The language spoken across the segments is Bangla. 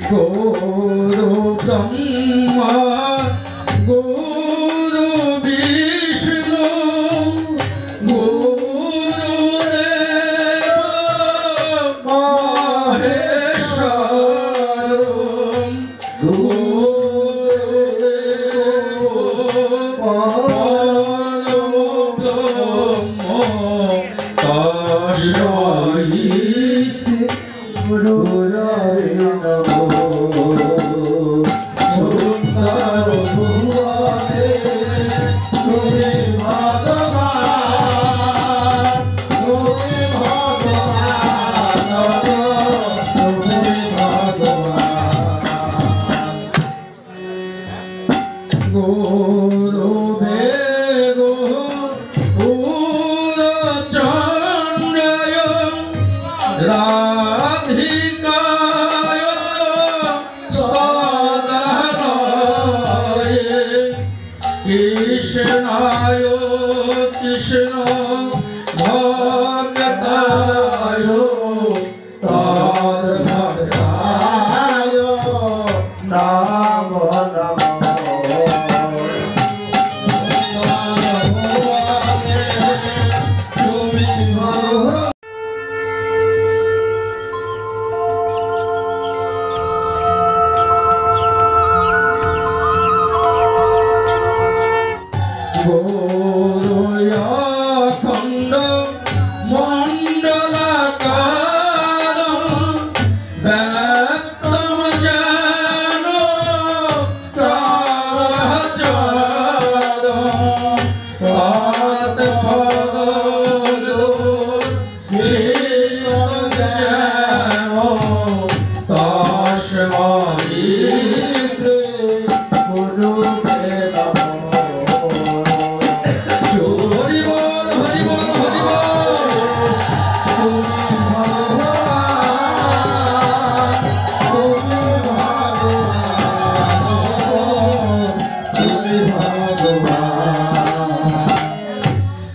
गुरु ब्रह्मा गुरु विष्णु गुरुदेव महेश्वर गुरुदेव परम ब्रह्म तस्मै गुरुराय नमः। सुंदर भुवने तुमि भगवान तुमि भगवान तुमि भगवान गुरु भेगो गुरु चंद्रय राधिकाय सदानय कृष्णाय कृष्ण भक्ताय तद्भक्ताय नमो नमः। अखंड मंडलाकारं व्याप्तं येन चराचरं तत्पदं तस्मै गुरुवे नमः।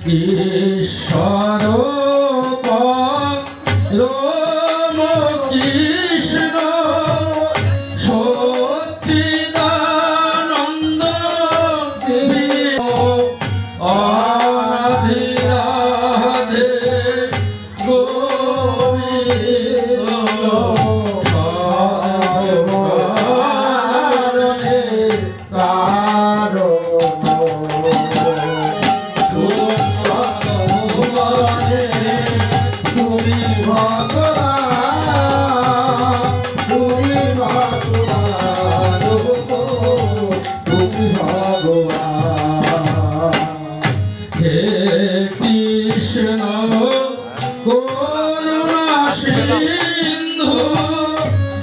ईश्वर परम कृष्ण सच्चिदानंद अनादि राधे गोविंद कृष्ण करुणा सिंधु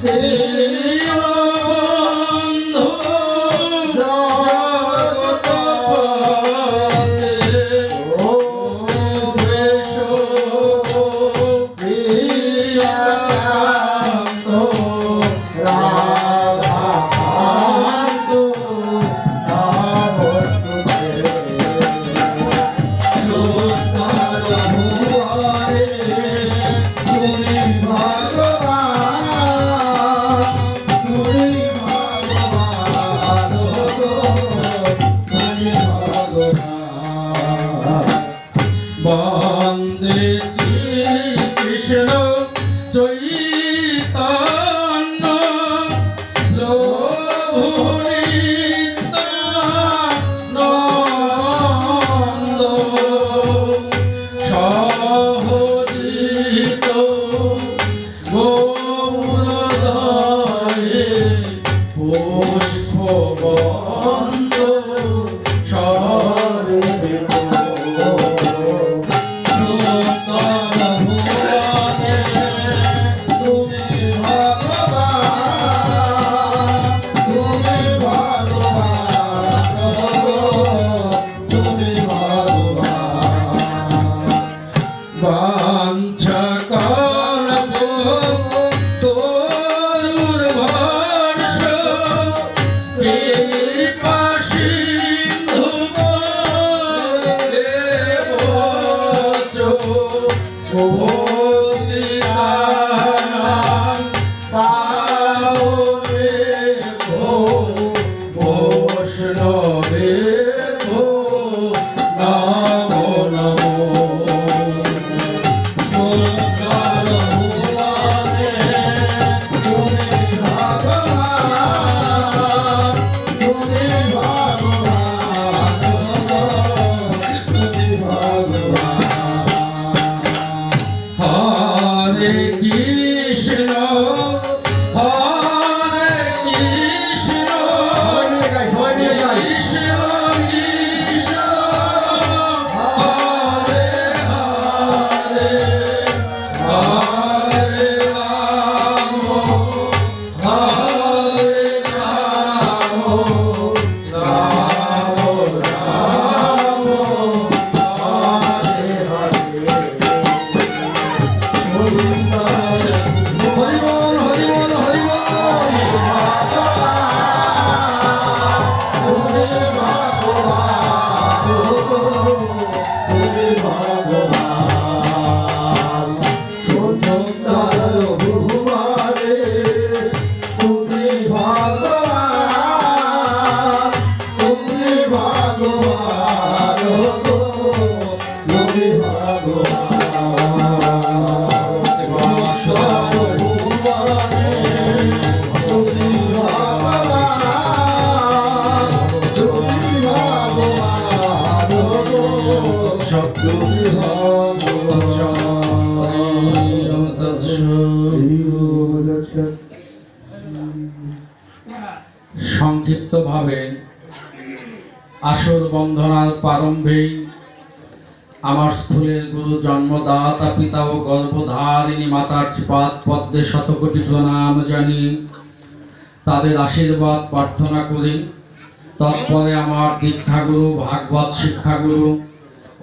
दीनबंधु जगतपते गोपेश प्रियकांत राधा সংক্ষিপ্তভাবে আসর বন্ধনার প্রারম্ভেই আমার স্থূলের গুরু জন্মদাতা পিতা ও গর্ভধারিণী মাতার পাদ পদ্মে শতকোটি প্রণাম জানিয়ে তাদের আশীর্বাদ প্রার্থনা করি। তৎপরে আমার দীক্ষাগুরু, ভাগবত শিক্ষাগুরু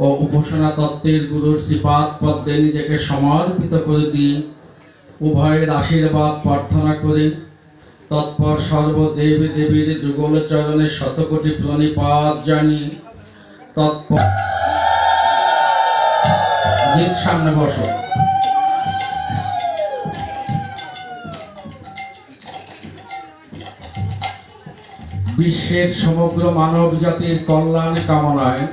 ও উপাসনা তত্ত্বের গুরুর শ্রীপাদ পদ্মে নিজেকে সমর্পিত করে দিই, উভয়ের আশীর্বাদ প্রার্থনা করি। তৎপর সর্বদেবী দেবীর যুগল চরণে শতকোটি প্রণিপাত জানি। তৎপর জিত সামনে বসো। বিশ্বের সমগ্র মানব জাতির কল্যাণ কামনায়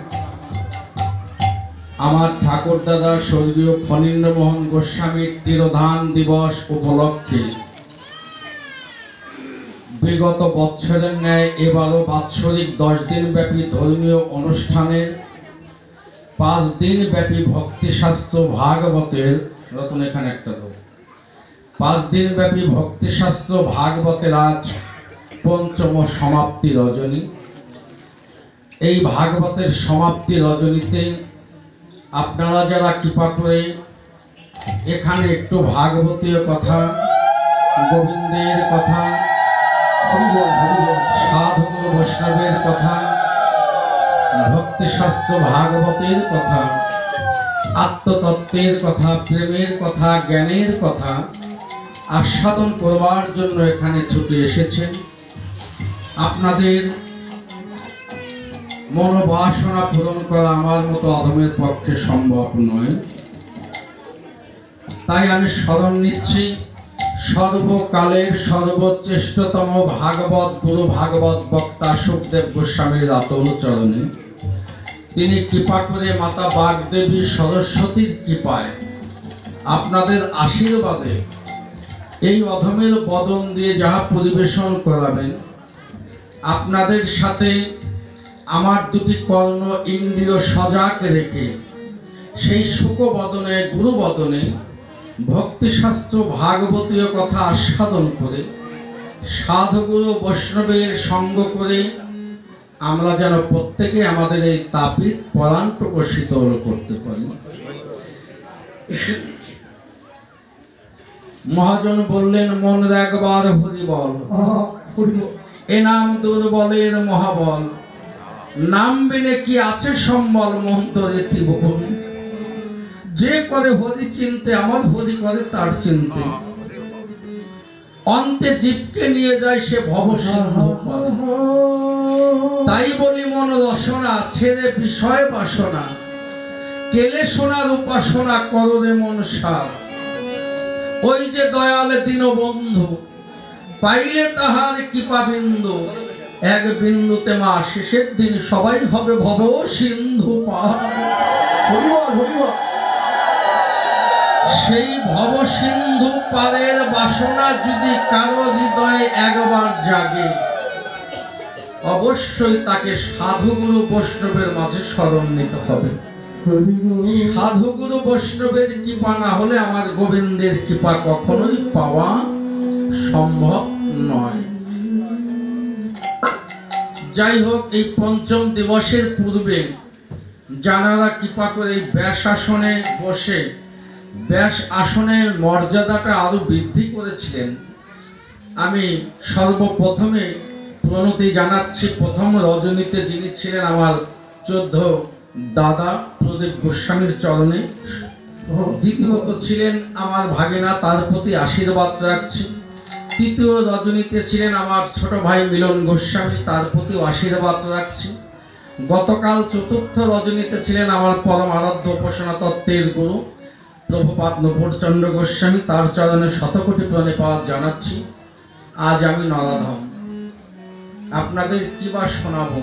আমার ঠাকুর দাদা স্বর্গীয় ফণীন্দ্রমোহন গোস্বামীর তিরোধান দিবস উপলক্ষে বিগত বৎসরের ন্যায় এবারও বাৎসরিক 10 দিন ব্যাপী ধর্মীয় অনুষ্ঠানে 5 দিন ব্যাপী ভক্তিশাস্ত্র ভাগবতের রতন এখানে একটা লোক 5 দিন ব্যাপী ভক্তিশাস্ত্র ভাগবতের আজ পঞ্চম সমাপ্তি রজনী। এই ভাগবতের সমাপ্তি রজনীতে আপনারা যারা কৃপা করে এখানে একটু ভাগবতীয় কথা, গোবিন্দের কথা, সাধুগুরু বৈষ্ণবের কথা, ভক্তিশাস্ত্র ভাগবতের কথা, আত্মতত্ত্বের কথা, প্রেমের কথা, জ্ঞানের কথা আস্বাদন করবার জন্য এখানে ছুটে এসেছেন, আপনাদের মনোবাসনা পূরণ করা আমার মতো অধমের পক্ষে সম্ভব নয়। তাই আমি স্মরণ নিচ্ছি সর্বকালের সর্বশ্রেষ্ঠতম ভাগবত গুরু, ভাগবত বক্তা সুখদেব গোস্বামীর আতল চরণে। তিনি কৃপা করে মাতা বাগদেবী সরস্বতীর কৃপায়, আপনাদের আশীর্বাদে এই অধমের বদন দিয়ে যাহা পরিবেশন করাবেন, আপনাদের সাথে আমার দুটি কর্ণ ইন্দ্রিয় সজাগ রেখে সেই সুখবদনে, গুরুবদনে ভক্তিশাস্ত্র ভাগবতীয় কথা আস্বাদন করে সাধুগুরু বৈষ্ণবের সঙ্গ করে আমরা যেন প্রত্যেকে আমাদের এই তাপিত পরাণটুকু শীতল করতে পারি। মহাজন বললেন, মন রাখবার হরিবল, এ নাম দুর্বলের মহাবল, নাম বিনে কি আছে সম্বল, মন্তরে ত্রিভুবন। যে করে হরি চিনতে, আমার হরি করে তার চিনতে, অন্তে জীবকে নিয়ে যায় সে ভব সিন্ধু পারে। তাই বলি মন রসনা, ছেড়ে বিষয় বাসনা, কেলে সোনার উপাসনা কররে মন সার। ওই যে দয়ালে দীনবন্ধু, পাইলে তাহার কৃপা বিন্দু, এক বিন্দুতে মা শেষের দিন সবাই হবে ভব সিন্ধু পার। সেই ভব সিন্ধু পারের বাসনা যদি কারো হৃদয়ে একবার জাগে, অবশ্যই তাকে সাধুগুরু বৈষ্ণবের মাঝে স্মরণ নিতে হবে। সাধুগুরু বৈষ্ণবের কৃপা না হলে আমার গোবিন্দের কৃপা কখনোই পাওয়া সম্ভব নয়। যাই হোক, এই পঞ্চম দিবসের পূর্বে যারা কৃপা করে ব্যাস আসনে বসে ব্যাস আসনের মর্যাদাটা আরো বৃদ্ধি করেছিলেন, আমি সর্বপ্রথমে প্রণতি জানাচ্ছি প্রথম রজনীতে যিনি ছিলেন আমার 14 দাদা প্রদীপ গোস্বামীর চরণে। দ্বিতীয়ত ছিলেন আমার ভাগিনা, তার প্রতি আশীর্বাদ রাখছি। তৃতীয় রজনীতে ছিলেন আমার ছোট ভাই মিলন গোস্বামী, তার প্রতি আশীর্বাদ রাখছি। গতকাল চতুর্থ রজনীতে ছিলেন আমার পরম আরাধ্য উপাসনা তত্ত্বের গুরু প্রভুপাদ নূপুরচন্দ্র গোস্বামী, তার চরণে শতকোটি প্রণিপাত জানাচ্ছি। আজ আমি নরাধম, আপনাদের কি বা শোনাবো।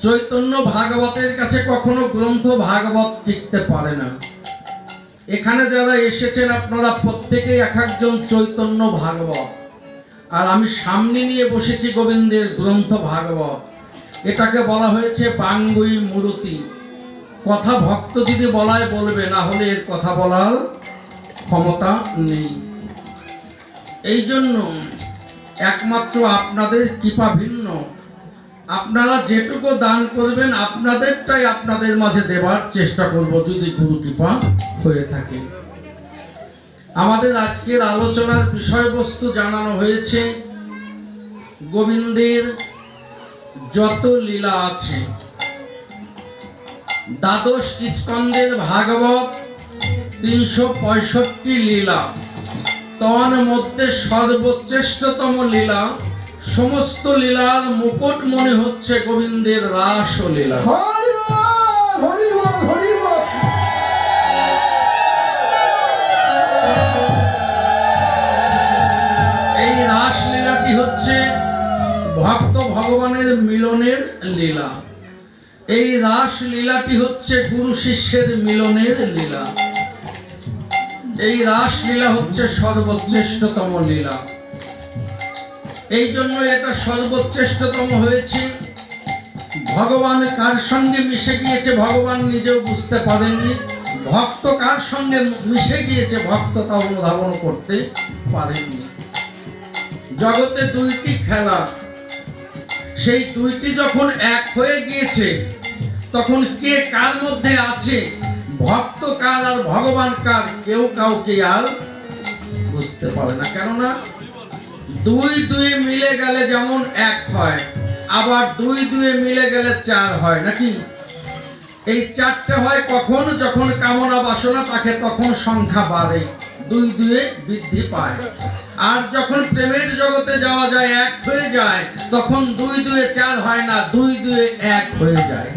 চৈতন্য ভাগবতের কাছে কখনো গ্রন্থ ভাগবত টিকতে পারে না। এখানে যারা এসেছেন আপনারা প্রত্যেকেই এক একজন চৈতন্য ভাগবত, আর আমি সামনে নিয়ে বসেছি গোবিন্দের গ্রন্থ ভাগবত। এটাকে বলা হয়েছে বাঙ্গুই মূরতি। কথা ভক্ত যদি বলায় বলবে, না হলে এর কথা বলার ক্ষমতা নেই। এই জন্য একমাত্র আপনাদের কৃপা ভিন্ন। আপনারা যেটুকু দান করবেন আপনাদেরটাই আপনাদের মাঝে দেবার চেষ্টা করব, যদি গুরু কৃপা হয়ে থাকে। আমাদের আজকের আলোচনার বিষয়বস্তু জানানো হয়েছে গোবিন্দের যত লীলা আছে। দ্বাদশ স্কন্দের ভাগবত 365 লীলা, তন মধ্যে সর্বশ্রেষ্ঠতম লীলা, সমস্ত লীলার মুকুট মনে হচ্ছে গোবিন্দের রাস লীলা। এই রাস লীলাটি হচ্ছে ভক্ত ভগবানের মিলনের লীলা। এই রাস লীলাটি হচ্ছে গুরু শিষ্যের মিলনের লীলা। এই রাস লীলা হচ্ছে সর্বশ্রেষ্ঠতম লীলা। এই জন্য এটা সর্বশ্রেষ্ঠতম হয়েছে। ভগবান কার সঙ্গে মিশে গিয়েছে ভগবান নিজেও বুঝতে পারেননি, ভক্ত কার সঙ্গে মিশে গিয়েছে ভক্ত তা অনুধাবন করতে পারেননি। জগতে দুইটি খেলা, সেই দুইটি যখন এক হয়ে গিয়েছে তখন কে কার মধ্যে আছে, ভক্ত কার আর ভগবান কার, কেউ কাউকে আর বুঝতে পারে না। কেননা দুই দুই মিলে গেলে যেমন এক হয়, আবার দুই দুই মিলে গেলে চার হয় নাকি? এই চারটে হয় কখন? যখন কামনা বাসনা থাকে তখন সংখ্যা বাড়ে, দুই দুয়ে বৃদ্ধি পায়। আর যখন প্রেমের জগতে যাওয়া যায়, এক হয়ে যায়, তখন দুই দুয়ে চার হয় না, দুই দুয়ে এক হয়ে যায়।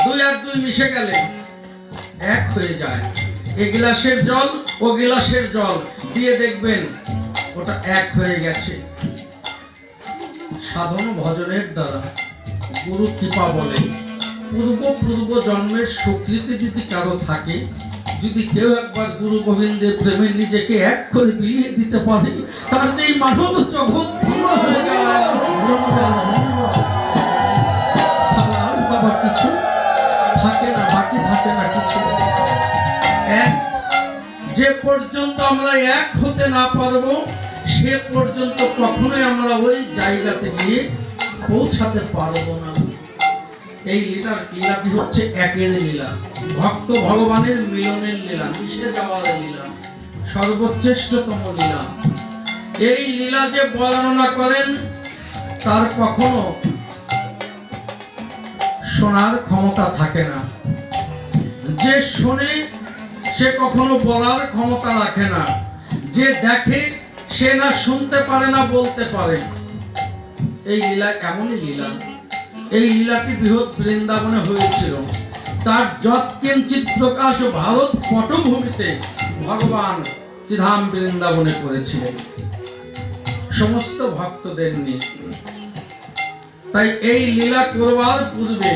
দুই আর দুই মিশে গেলে এক হয়ে যায়। এ গিলাসের জল ও গিলাসের জল দিয়ে দেখবেন ওটা এক হয়ে গেছে। সাধন ভজনের দ্বারা গুরু কৃপা বলে পূর্ব জন্মের স্বীকৃতি যদি কারো থাকে, যদি কেউ একবার গুরু গোবিন্দের প্রেমে নিজেকে এক করে বিলিয়ে দিতে পারে, তার যে মানব জগৎ হয়ে যায়। বাবা কিছু থাকে না, বাকি থাকে না কিছু। এক যে পর্যন্ত আমরা এক হতে না পারবো সে পর্যন্ত কখনোই আমরা ওই জায়গাতে গিয়ে পৌঁছাতে পারবো না। এই লীলাটি হচ্ছে একের লীলা, ভক্ত ভগবানের মিলনের লীলা, মিশে যাওয়ার লীলা, সর্বশ্রেষ্ঠতম লীলা। এই লীলা যে বর্ণনা করেন তার কখনো শোনার ক্ষমতা থাকে না। যে শোনে সে কখনো বলার ক্ষমতা রাখে না। যে দেখে সে না শুনতে পারে না বলতে পারে। এই লীলা কেমনই লীলা। এই লীলাটি বৃহৎ বৃন্দাবনে হয়েছিল। তার যৎকিঞ্চিৎ প্রকাশ ভারত পটভূমিতে ভগবান শ্রীধাম বৃন্দাবনে করেছিলেন সমস্ত ভক্তদের নিয়ে। তাই এই লীলা করবার পূর্বে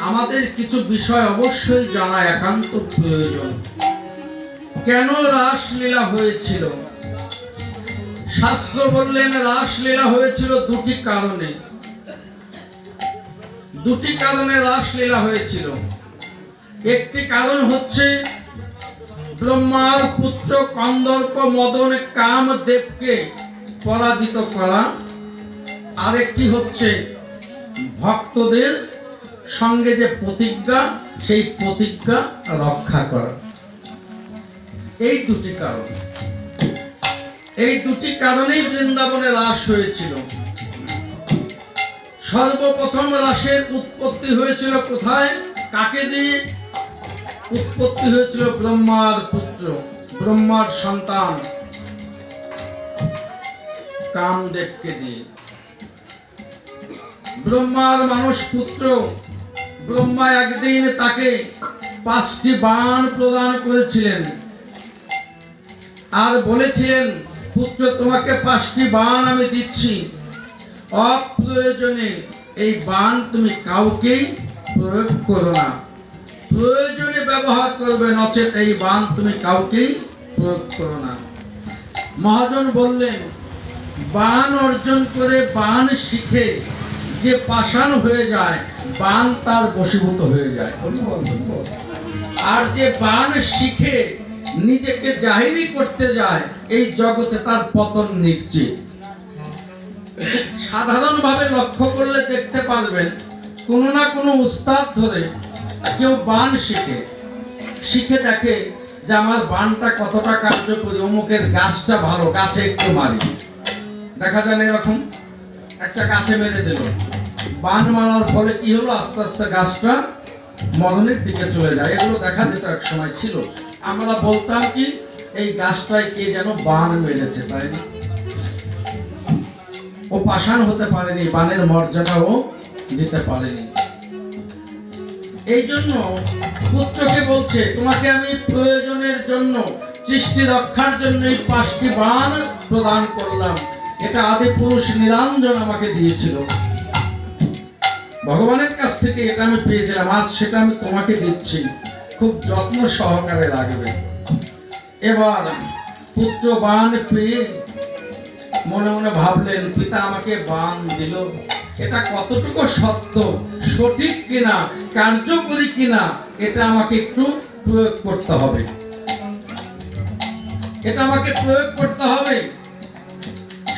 আমাদের কিছু বিষয় অবশ্যই জানা একান্ত প্রয়োজন। কেন রাসলীলা হয়েছিল? শাস্ত্র বললেন রাসলীলা হয়েছিল দুটি কারণে। দুটি কারণে রাসলীলা হয়েছিল। একটি কারণ হচ্ছে ব্রহ্মার পুত্র কন্দর্প মদন কামদেবকে পরাজিত করা, আরেকটি হচ্ছে ভক্তদের সঙ্গে যে প্রতিজ্ঞা সেই প্রতিজ্ঞা রক্ষা করা। এই দুটি কারণ, এই দুটি কারণেই বৃন্দাবনে রাস হয়েছিল। সর্বপ্রথম রাসের উৎপত্তি হয়েছিল কোথায়? কাকে দিয়ে? উৎপত্তি হয়েছিল ব্রহ্মার পুত্র, ব্রহ্মার সন্তান কামদেবকে দিয়ে। ব্রহ্মার মানুষ পুত্র, ব্রহ্মা একদিন তাকে 5টি বাণ প্রদান করেছিলেন আর বলেছিলেন, পুত্র তোমাকে 5টি বাণ আমি দিচ্ছি, অপ্রয়োজনে এই বাণ তুমি কাউকেই প্রয়োগ করো না, প্রয়োজনে ব্যবহার করবে, নচেত এই বাণ তুমি কাউকেই প্রয়োগ করো না। মহাজন বললেন, বাণ অর্জন করে বাণ শিখে যে পাষাণ হয়ে যায়, বাণ তার বশীভূত হয়ে যায়। আর যে বাণ শিখে নিজেকে জাহিরি করতে যায়, এই জগতে তার পতন নিশ্চিত। সাধারণভাবে লক্ষ্য করলে দেখতে পারবেন, কোনো না কোনো উস্তাদ ধরে কেউ বান শিখে দেখে যে আমার বানটা কতটা কার্যকরী, অমুকের গাছটা ভালো, গাছে একটু মারি। দেখা যায় না এরকম, একটা গাছে মেরে দিল, বান মারার ফলে কি হলো, আস্তে আস্তে গাছটা মরণের দিকে চলে যায়। এগুলো দেখা যেত এক সময় ছিল। আমরা বলতাম কি, এই গাছটায় কে যেন বান মেরেছে, তাই না? ও পাষাণ হতে পারেনি, বানের মর্যাদাও দিতে পারেনি। এই জন্য পুত্রকে বলছে, তোমাকে আমি প্রয়োজনের জন্য, সৃষ্টি রক্ষার জন্য এই 5টি বান প্রদান করলাম। এটা আদি পুরুষ নিরঞ্জন আমাকে দিয়েছিল, ভগবানের কাছ থেকে এটা আমি পেয়েছিলাম, আজ সেটা আমি তোমাকে দিচ্ছি, খুব যত্ন সহকারে রাখবে। এবার পুত্র বান পেয়ে মনে মনে ভাবলেন, পিতা আমাকে বান দিল, এটা কতটুকু সত্য, সঠিক কিনা, কার্যকরী কিনা, এটা আমাকে একটু প্রয়োগ করতে হবে, এটা আমাকে প্রয়োগ করতে হবে।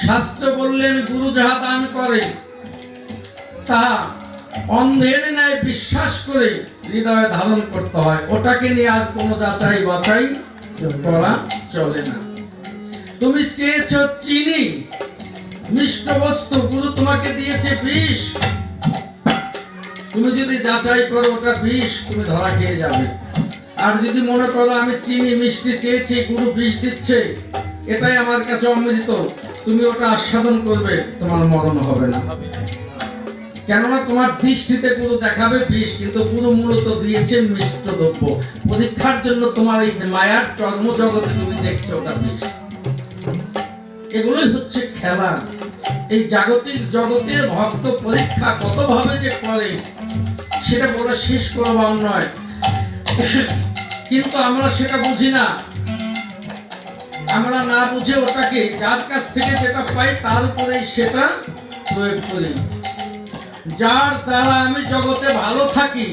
শাস্ত্র বললেন, গুরু যাহা দান করে তা অন্ধের ন্যায় বিশ্বাস করে হৃদয়ে ধারণ করতে হয়, ওটাকে নিয়ে আর কোনো যাচাই বাছাই করা চলে না। তুমি চেয়েছ চিনি, মিষ্ট বস্তু, গুরু তোমাকে দিয়েছে বিষ, তুমি যদি যাচাই করো ওটা বিষ, তুমি ধরা খেয়ে যাবে। আর যদি মনে করো আমি চিনি মিষ্টি চেয়েছি, গুরু বিষ দিচ্ছে, এটাই আমার কাছে অমৃত, তুমি ওটা আস্বাদন করবে, তোমার মরণ হবে না। কেননা তোমার দৃষ্টিতে গুরু দেখাবে বিষ, কিন্তু গুরু মূলত দিয়েছে মিষ্ট দ্রব্য। পরীক্ষার জন্য তোমার এই মায়ার কর্মজগতে তুমি দেখছো ওটা বিষ। এগুলোই হচ্ছে খেলা। এই জাগতিক জগতের ভক্ত পরীক্ষা কতভাবে যে করে সেটা বলে শেষ করবার নয়, কিন্তু আমরা সেটা বুঝি না। আমরা না বুঝে ওটাকে যার কাছ থেকে যেটা পাই তার উপরেই সেটা প্রয়োগ করি। যার দ্বারা আমি জগতে ভালো থাকি,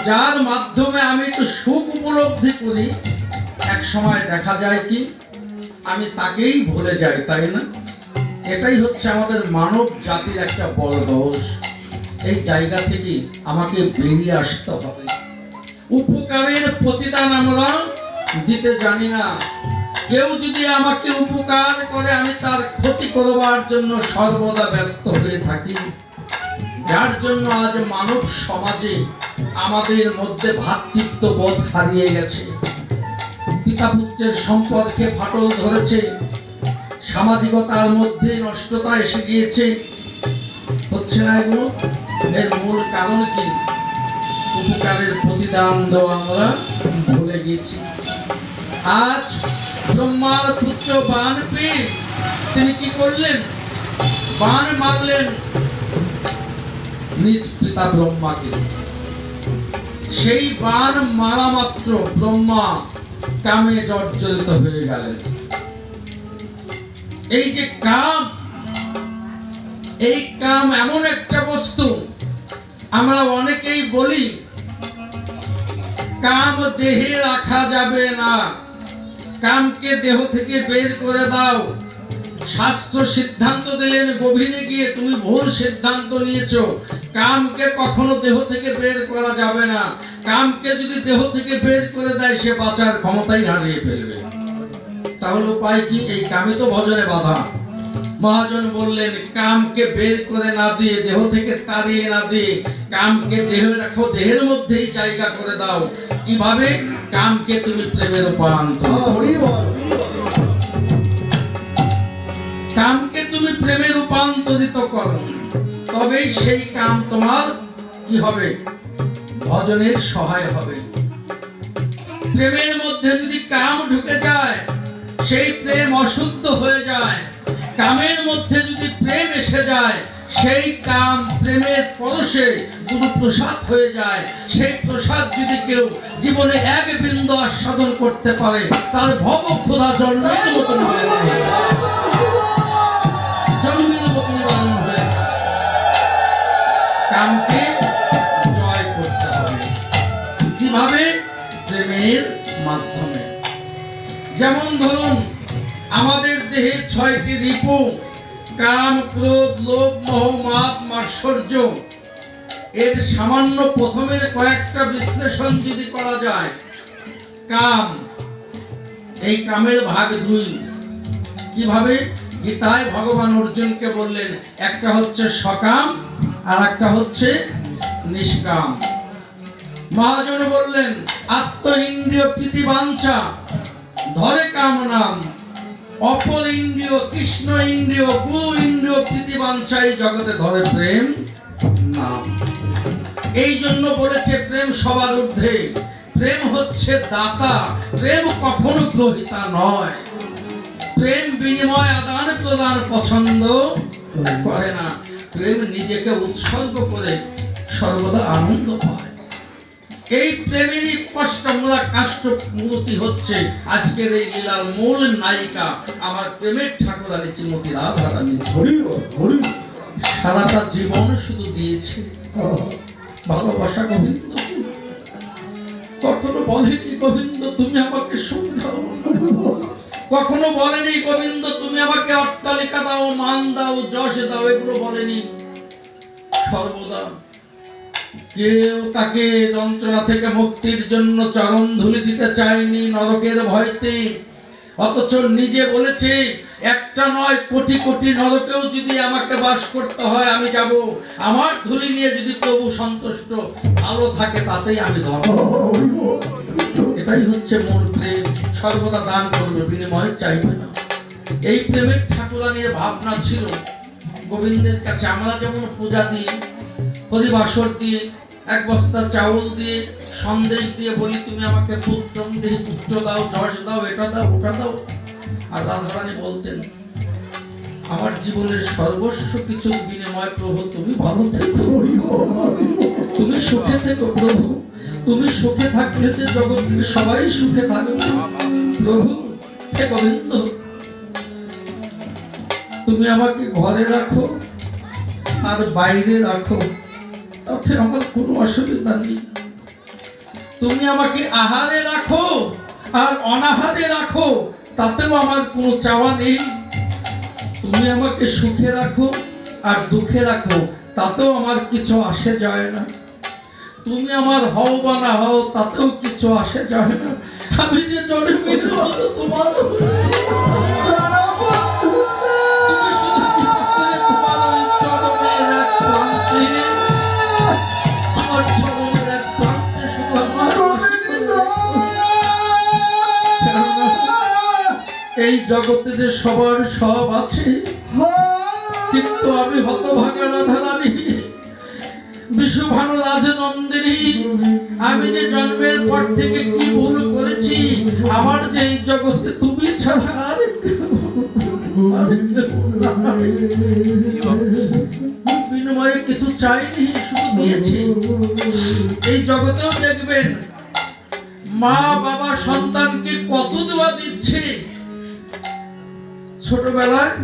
যার মাধ্যমে আমি একটু সুখ উপলব্ধি করি, এক সময় দেখা যায় কি আমি তাকেই ভুলে যাই, তাই না? এটাই হচ্ছে আমাদের মানব জাতির একটা বড় দোষ। এই জায়গা থেকে আমাকে বেরিয়ে আসতে হবে। উপকারের প্রতিদান আমরা দিতে জানি না। কেউ যদি আমাকে উপকার করে, আমি তার ক্ষতি করবার জন্য সর্বদা ব্যস্ত হয়ে থাকি, যার জন্য আজ মানব সমাজে আমাদের মধ্যে ভ্রাতৃত্ববোধ হারিয়ে গেছে, পিতা পুত্রের সম্পর্কে ফাটল ধরেছে, সামাজিকতার মধ্যে নষ্টতা এসে গিয়েছে। হচ্ছে না এগুলো? এর মূল কারণ কি? উপকারের প্রতিদান দেওয়া আমরা ভুলে গেছি। আজ ব্রহ্মার পুত্র বান পেয়ে তিনি কি করলেন? বান মারলেন নিজ পিতা ব্রহ্মাকে। সেই বান মারা মাত্র ব্রহ্মা কামে জর্জরিত হয়ে গেলেন। এই যে কাম, এই কাম এমন একটা বস্তু, আমরা অনেকেই বলি কাম দেহে রাখা যাবে না, কামকে দেহ থেকে বের করে দাও। শাস্ত্র সিদ্ধান্ত দিলেন, গভীরে গিয়ে তুমি ভুল সিদ্ধান্ত নিয়েছো। কামকে কখনো দেহ থেকে বের করা যাবে না। কামকে যদি দেহ থেকে বের করে দেয়, সে বাঁচার ক্ষমতাই হারিয়ে ফেলবে। তাহলে উপায় কি? এই কামই তো ভজনে বাধা। মহাজন বললেন, কামকে বের করে না দিয়ে, দেহ থেকে তাড়িয়ে না দিয়ে, কামকে দেহে রাখো, দেহের মধ্যেই জায়গা করে দাও। কিভাবে? কামকে তুমি প্রেমে রূপান্তর করো। কামকে তুমি প্রেমে রূপান্তরিত করো, তবেই সেই কাম তোমার কি হবে? ভজনের সহায় হবে। প্রেমের মধ্যে যদি কাম ঢুকে যায়, সেই প্রেম অশুদ্ধ হয়ে যায়। কামের মধ্যে যদি প্রেম এসে যায়, সেই কাম প্রেমের পরশে গুরু প্রসাদ হয়ে যায়। সেই প্রসাদ যদি কেউ জীবনে এক বিন্দু আস্বাদন করতে পারে, তার ভব ক্ষুধা জন্মের মতো নিবারণ হয়ে যায়। জন্মের মতো নিবারণ হয়ে যায়। কামকে জয় করতে হবে। কিভাবে? প্রেমের মাধ্যমে। ধরুন, আমাদের দেহে 6টি রিপু, কাম, ক্রোধ, লোভ, মোহ, মাদ, মাৎসর্য। এর সামান্য প্রথমের কয়েকটা বিশ্লেষণ যদি করা যায়, কাম, এই কামের ভাগ 2। কিভাবে? গীতায় ভগবান অর্জুনকে বললেন, একটা হচ্ছে সকাম আর একটা হচ্ছে নিষ্কাম। মহাজন বললেন, আত্ম ইন্দ্রিয় প্রীতি বাঞ্ছা ধরে কাম নাম, অপর ইন্দ্রিয় কৃষ্ণ ইন্দ্রিয় গুরু ইন্দ্রিয় প্রীতি বাঞ্ছা এই জগতে ধরে প্রেম নাম। এই জন্য বলেছে প্রেম সবার ঊর্ধ্বে, প্রেম হচ্ছে দাতা, প্রেম কখনো গ্রহিতা নয়। প্রেম বিনিময় আদান প্রদান পছন্দ করে না, প্রেম নিজেকে উৎসর্গ করে সর্বদা আনন্দ পায়। এই প্রেমেরই কষ্টমূলা কাষ্ঠমূর্তি হচ্ছে আজকের এই লীলার মূল নায়িকা, আমার প্রেমের ঠাকুরানী শ্রীমতী রাধারানী। সারাটা জীবন শুধু দিয়েছে ভালোবাসা। গোবিন্দ কখনো বলেনি গোবিন্দ তুমি আমাকে সুখ দাও, কখনো বলেনি গোবিন্দ তুমি আমাকে অট্টালিকা দাও, মান দাও, যশ দাও, এগুলো বলেনি। সর্বদা কেউ তাকে যন্ত্রণা থেকে মুক্তির জন্য চরণ ধুলি দিতে চায়নি নরকের ভয়তে, অথচ নিজে বলেছে একটা নয় কোটি কোটি নরকেও যদি আমাকে বাস করতে হয় আমি যাব, আমার ধুলি নিয়ে যদি প্রভু সন্তুষ্ট ভালো থাকে তাতেই আমি ধর্ম। এটাই হচ্ছে মূল প্রেম, সর্বদা দান করবে, বিনিময় চাইবে না। এই প্রেমের ঠাকুরানীর ভাবনা ছিল গোবিন্দের কাছে। আমরা যেমন পূজা দিয়ে, হরিবাসর দিয়ে, এক বস্তা চাউল দিয়ে, সন্দেশ দিয়ে বলি তুমি আমাকে পুত্র দিয়ে পুত্র দাও, যশ দাও, এটা দাও, ওটা দাও। আর রাধারানী বলতেন আমার জীবনের সর্বস্ব কিছু বিনিময় প্রভু তুমি ভালো থেকো, তুমি সুখে থেকো প্রভু, তুমি সুখে থাকলে যে জগতের সবাই সুখে থাকবে প্রভু। হে গোবিন্দ তুমি আমাকে ঘরে রাখো আর বাইরে রাখো, তাতে আমার কোনো অসুবিধা নেই। তুমি আমাকে আহারে রাখো আর অনাহারে রাখো, তাতেও আমার কোনো চাওয়া নেই। তুমি আমাকে সুখে রাখো আর দুঃখে রাখো, তাতেও আমার কিছু আসে যায় না। তুমি আমার হও বা না হও তাতেও কিছু আসে যায় না। আমি যে জন্মের মতো তোমার এই জগতে যে সবার সব আছে, কিন্তু আমি হতভাগা রাধারানী, বিশ্বভানু রাজনন্দিনী, আমি যে জন্মের পর থেকে কি ভুল করেছি, আমার যে এই জগতে তুমি ছাড়া আর বিনিময়ে কিছু চাইনি, শুধু দিয়েছি। এই জগতেও দেখবেন মা বাবা সন্তানকে কত দোয়া দিচ্ছে। ছোটবেলায়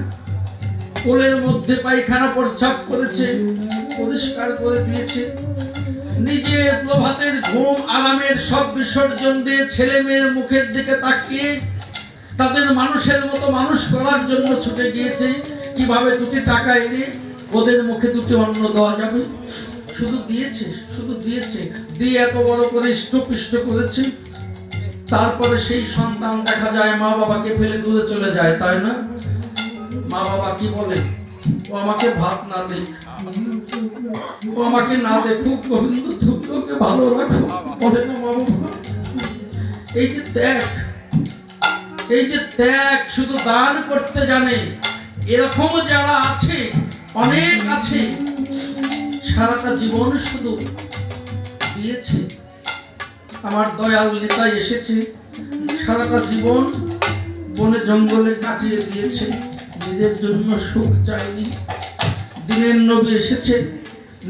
কোলের মধ্যে পায়খানা প্রস্রাব করেছে, পরিষ্কার করে দিয়েছে, নিজের প্রভাতের ঘুম আরামের সব বিসর্জন দিয়ে ছেলে মেয়ের মুখের দিকে তাকিয়ে তাদের মানুষের মতো মানুষ করার জন্য ছুটে গিয়েছে। কিভাবে 2টি টাকা এনে ওদের মুখে 2টি অন্ন দেওয়া যাবে, শুধু দিয়েছে, শুধু দিয়েছে, দিয়ে এত বড় করে ইষ্টপিষ্ট করেছে। তারপরে সেই সন্তান দেখা যায় মা বাবাকে ফেলে দূরে চলে যায়, তাই না? মা বাবা কি বলে, ও আমাকে ভাত না দেখ, ও আমাকে না দেখুক, গোবিন্দ তুমি ওকে ভালো রাখো, বলে না মা বাবা? এই যে ত্যাগ, এই যে ত্যাগ, শুধু দান করতে জানে এরকম যারা আছে, অনেক আছে, সারাটা জীবন শুধু দিয়েছে। আমার দয়াল নেতা এসেছে, সারাটা জীবন বনে জঙ্গলে কাটিয়ে দিয়েছে, নিজের জন্য সুখ চাইনি। দিনের নবী এসেছে,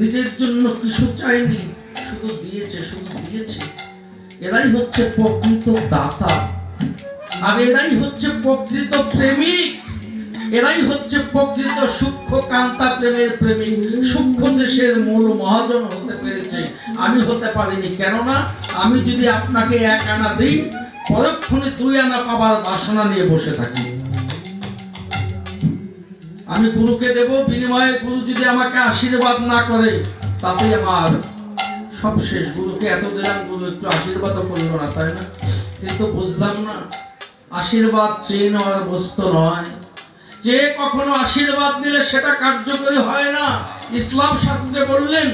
নিজের জন্য কিছু চাইনি, শুধু দিয়েছে, শুধু দিয়েছে। এরাই হচ্ছে প্রকৃত দাতা, আর এরাই হচ্ছে প্রকৃত প্রেমিক, এরাই হচ্ছে প্রকৃত সূক্ষ্ম কান্তা প্রেমের প্রেমিক। সূক্ষ্ম দেশের মূল মহাজন হতে পেরেছে, আমি হতে পারিনি। কেননা আমি যদি আপনাকে 1 আনা দিই পরক্ষণে 2 আনা পাবার বাসনা নিয়ে বসে থাকি। আমি গুরুকে দেব, বিনিময়ে গুরু যদি আমাকে আশীর্বাদ না করে তাতে আমার সব শেষ। গুরুকে এত দিলাম, গুরু একটু আশীর্বাদও করলো না, তাই না? কিন্তু বুঝলাম না, আশীর্বাদ চেয়ে নেওয়ার বস্তু নয়। যে কখনো আশীর্বাদ দিলে সেটা কার্যকরী হয় না। ইসলাম শাস্ত্রে বললেন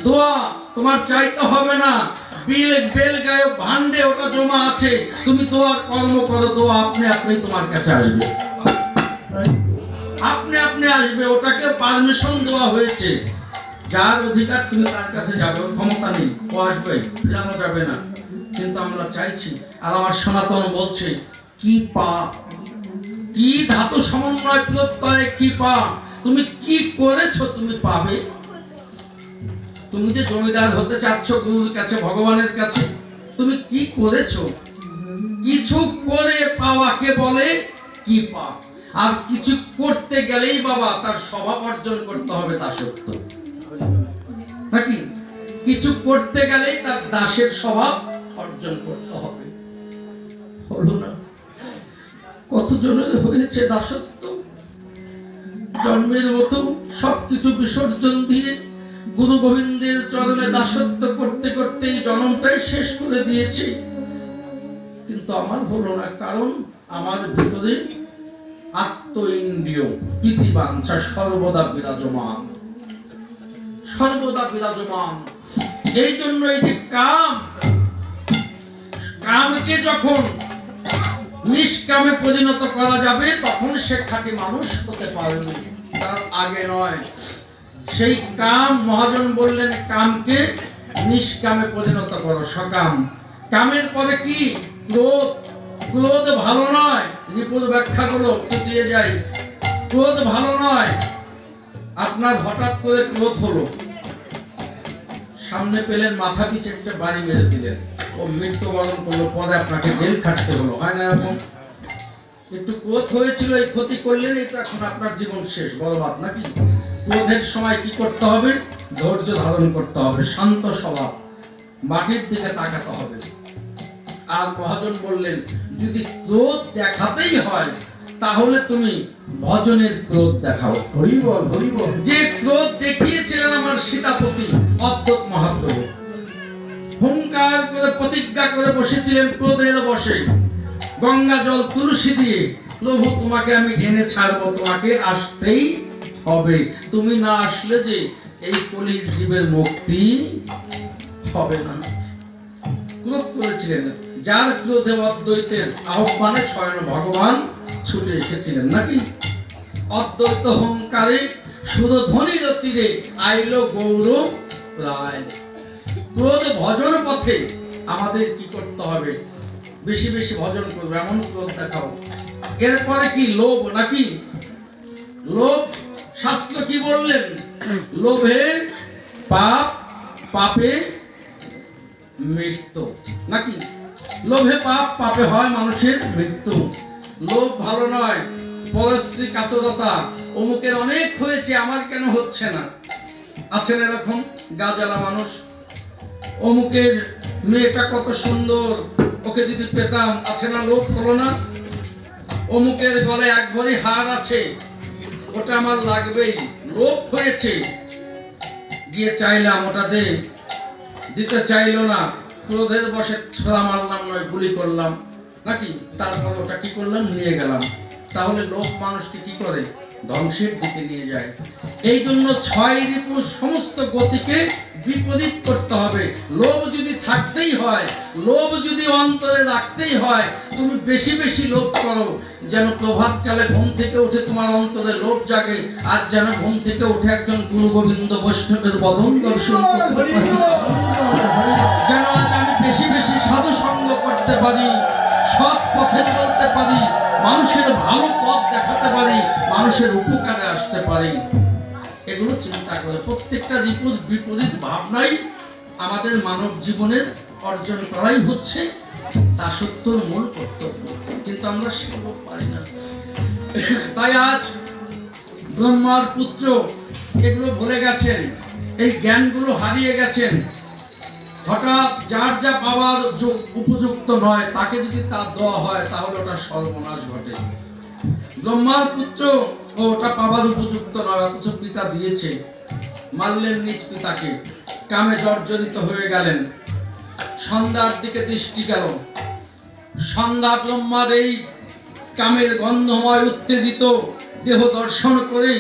দোয়া তোমার চাইতে হবে না, বেল গায়ে ভান্ডে ওটা জমা আছে, তুমি দোয়ার কর্ম করো, দোয়া আপনি আপনি তোমার কাছে আসবে, আপনি আপনি আসবে। ওটাকে পারমিশন দেওয়া হয়েছে, যার অধিকার তুমি তার কাছে যাবে, ওর ক্ষমতা নেই, ও আসবে, জানা যাবে না। কিন্তু আমরা চাইছি। আর আমার সনাতন বলছে কি পাপ, কি ধাতু সমন্বয় প্রত্যয়, কি পাপ, তুমি কি করেছো তুমি পাবে। তুমি যে জমিদার হতে চাচ্ছ গুরুর কাছে, ভগবানের কাছে, তুমি কি করেছো? কিছু করে পাওয়াকে বলে কি পাপ। আর কিছু করতে গেলেই বাবা তার স্বভাব অর্জন করতে হবে দাসত্ব, নাকি? কিছু করতে গেলেই তার দাসের স্বভাব অর্জন করতে হবে। হলো না? কতজনের হয়েছে দাসত্ব, জন্মের মতো সবকিছু বিসর্জন দিয়ে গুরু গোবিন্দের চরণে দাসত্ব করতে করতে এই জন্মটাই শেষ করে দিয়েছে। কিন্তু আমার হলো না, কারণ আমার ভিতরে আত্ম ইন্দ্রিয় প্রীতিবাঞ্ছা সর্বদা বিরাজমান, সর্বদা বিরাজমান। এই জন্য এই যে কামকে যখন নিষ্কামে পরিণত করা যাবে তখন সে খাঁটি মানুষ হতে পারবে, তার আগে নয়। সেই কাম মহাজন বললেন কামকে নিষ্কামে পরিণত করো, সকাম। কামের পরে কি? ক্রোধ। ক্রোধ ভালো নয়, রিপুর ব্যাখ্যাগুলো একটু দিয়ে যাই। ক্রোধ ভালো নয়। আপনার হঠাৎ করে ক্রোধ হলো, সামনে পেলেন, মাথা পিছে একটা বাড়ি মেরে দিলেন, ও মৃত্যুবরণ করলো, পরে আপনাকে জেল খাটতে হলো, হয় না এরকম? একটু ক্রোধ হয়েছিল, এই ক্ষতি করলেন, এই তো এখন আপনার জীবন শেষ, বলবাদ, নাকি? ক্রোধের সময় কি করতে হবে? ধৈর্য ধারণ করতে হবে, শান্ত স্বভাব, মাটির দিকে তাকাতে হবে। আর মহাজন বললেন যদি ক্রোধ দেখাতেই হয় তাহলে তুমি ভজনের ক্রোধ দেখাও। হরি বল, হরি বল। যে ক্রোধ দেখিয়েছিলেন আমার সীতাপতি অদ্ভুত মহাপ্রভু, হুঙ্কার করে প্রতিজ্ঞা করে বসেছিলেন ক্রোধের বশে, গঙ্গা জল তুলসী দিয়ে, প্রভু তোমাকে আমি এনে ছাড়বো, তোমাকে আসতেই হবে, তুমি না আসলে যে এই কলির জীবের মুক্তি হবে না। ক্রোধ করেছিলেন, যার ক্রোধে অদ্বৈতের আহ্বানে স্বয়ং ভগবান ছুটে এসেছিলেন, নাকি? অদ্বৈত হুঙ্কারে সুরধ্বনির তীরে আইলো গৌরব রায়। ক্রোধ ভজন পথে আমাদের কি করতে হবে? বেশি বেশি ভজন করবে, এমন ক্রোধ দেখাও। এরপরে কি? লোভ, নাকি? লোভ, শাস্ত্র কি বললেন? লোভে পাপ, পাপে মৃত্যু, নাকি? লোভে পাপ, পাপে হয় মানুষের মৃত্যু। লোভ ভালো নয়। পরশ্রী কাতরতা, অমুকের অনেক হয়েছে, আমার কেন হচ্ছে না? আছেন এরকম গাজালা মানুষ। অমুকের মেয়েটা কত সুন্দর, ওকে যদি পেতাম, আছে না লোভ, হলো না? অমুকের গলে এক ভরি হার আছে, ওটা আমার লাগবেই, লোভ হয়েছে, গিয়ে চাইলাম, ওটা দে, দিতে চাইলো না, ক্রোধের বশে ছোড়া মারলাম, নয় গুলি করলাম, নাকি? তারপর ওটা কি করলাম? নিয়ে গেলাম। তাহলে লোভ মানুষকে কি করে? ধ্বংসের দিকে নিয়ে যায়। এই জন্য 6 রিপুর সমস্ত গতিকে বিপরীত করতে হবে। লোভ যদি থাকতেই হয়, লোভ যদি অন্তরে রাখতেই হয়, তুমি বেশি বেশি লোভ করো, যেন প্রভাতকালে ঘুম থেকে উঠে তোমার অন্তরে লোভ জাগে, আর যেন ঘুম থেকে উঠে একজন গুরু গোবিন্দ বৈষ্ণবের বদন দর্শন করতে পারি, যেন আজ আমি বেশি বেশি সাধু সঙ্গ করতে পারি, সৎ পথে চলতে পারি, মানুষের ভালো পথ দেখাতে পারি, মানুষের উপকারে আসতে পারি। এগুলো চিন্তা করে প্রত্যেকটা রিপুর বিপরীত ভাবনাই আমাদের মানব জীবনের অর্জন করাই হচ্ছে দাসত্বর মূল কর্তব্য, কিন্তু আমরা সেগুলো পারি না। তাই আজ ব্রহ্মার পুত্র এগুলো ভুলে গেছেন, এই জ্ঞানগুলো হারিয়ে গেছেন। হঠাৎ যার যা পাওয়ার উপযুক্ত নয় তাকে যদি তা দেওয়া হয় তাহলে ওটা সর্বনাশ ঘটে। ব্রহ্মার পুত্র ওটা পাওয়ার উপযুক্ত নয়, অথচ পিতা দিয়েছে, মারলেন নিজ পিতাকে, কামে জর্জরিত হয়ে গেলেন। সন্ধ্যার দিকে দৃষ্টি গেল, সন্ধ্যা ব্রহ্মার এই কামের গন্ধময় উত্তেজিত দেহ দর্শন করে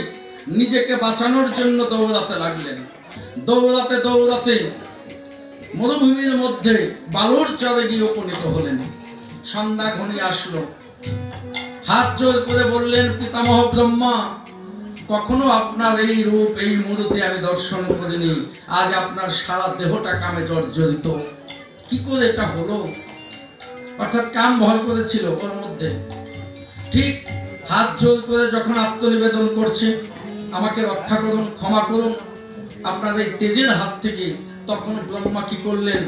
নিজেকে বাঁচানোর জন্য দৌড়াতে লাগলেন। দৌড়াতে দৌড়াতে মরুভূমির মধ্যে বালুর চরে গিয়ে উপনীত হলেন। সন্ধ্যা ঘনিয়ে আসলো, হাত জোর করে বললেন, পিতামহ ব্রহ্মা, কখনো আপনার এই রূপ এই মূর্তি আমি দর্শন করিনি, আজ আপনার সারা দেহটা কামে জর্জরিত, কি করে এটা হলো? অর্থাৎ কাম ভর করেছিল ওর মধ্যে। ঠিক হাত জোর করে যখন আত্মনিবেদন করছে, আমাকে রক্ষা করুন, ক্ষমা করুন আপনার এই তেজের হাত থেকে, তখন ব্রহ্মা কি করলেন?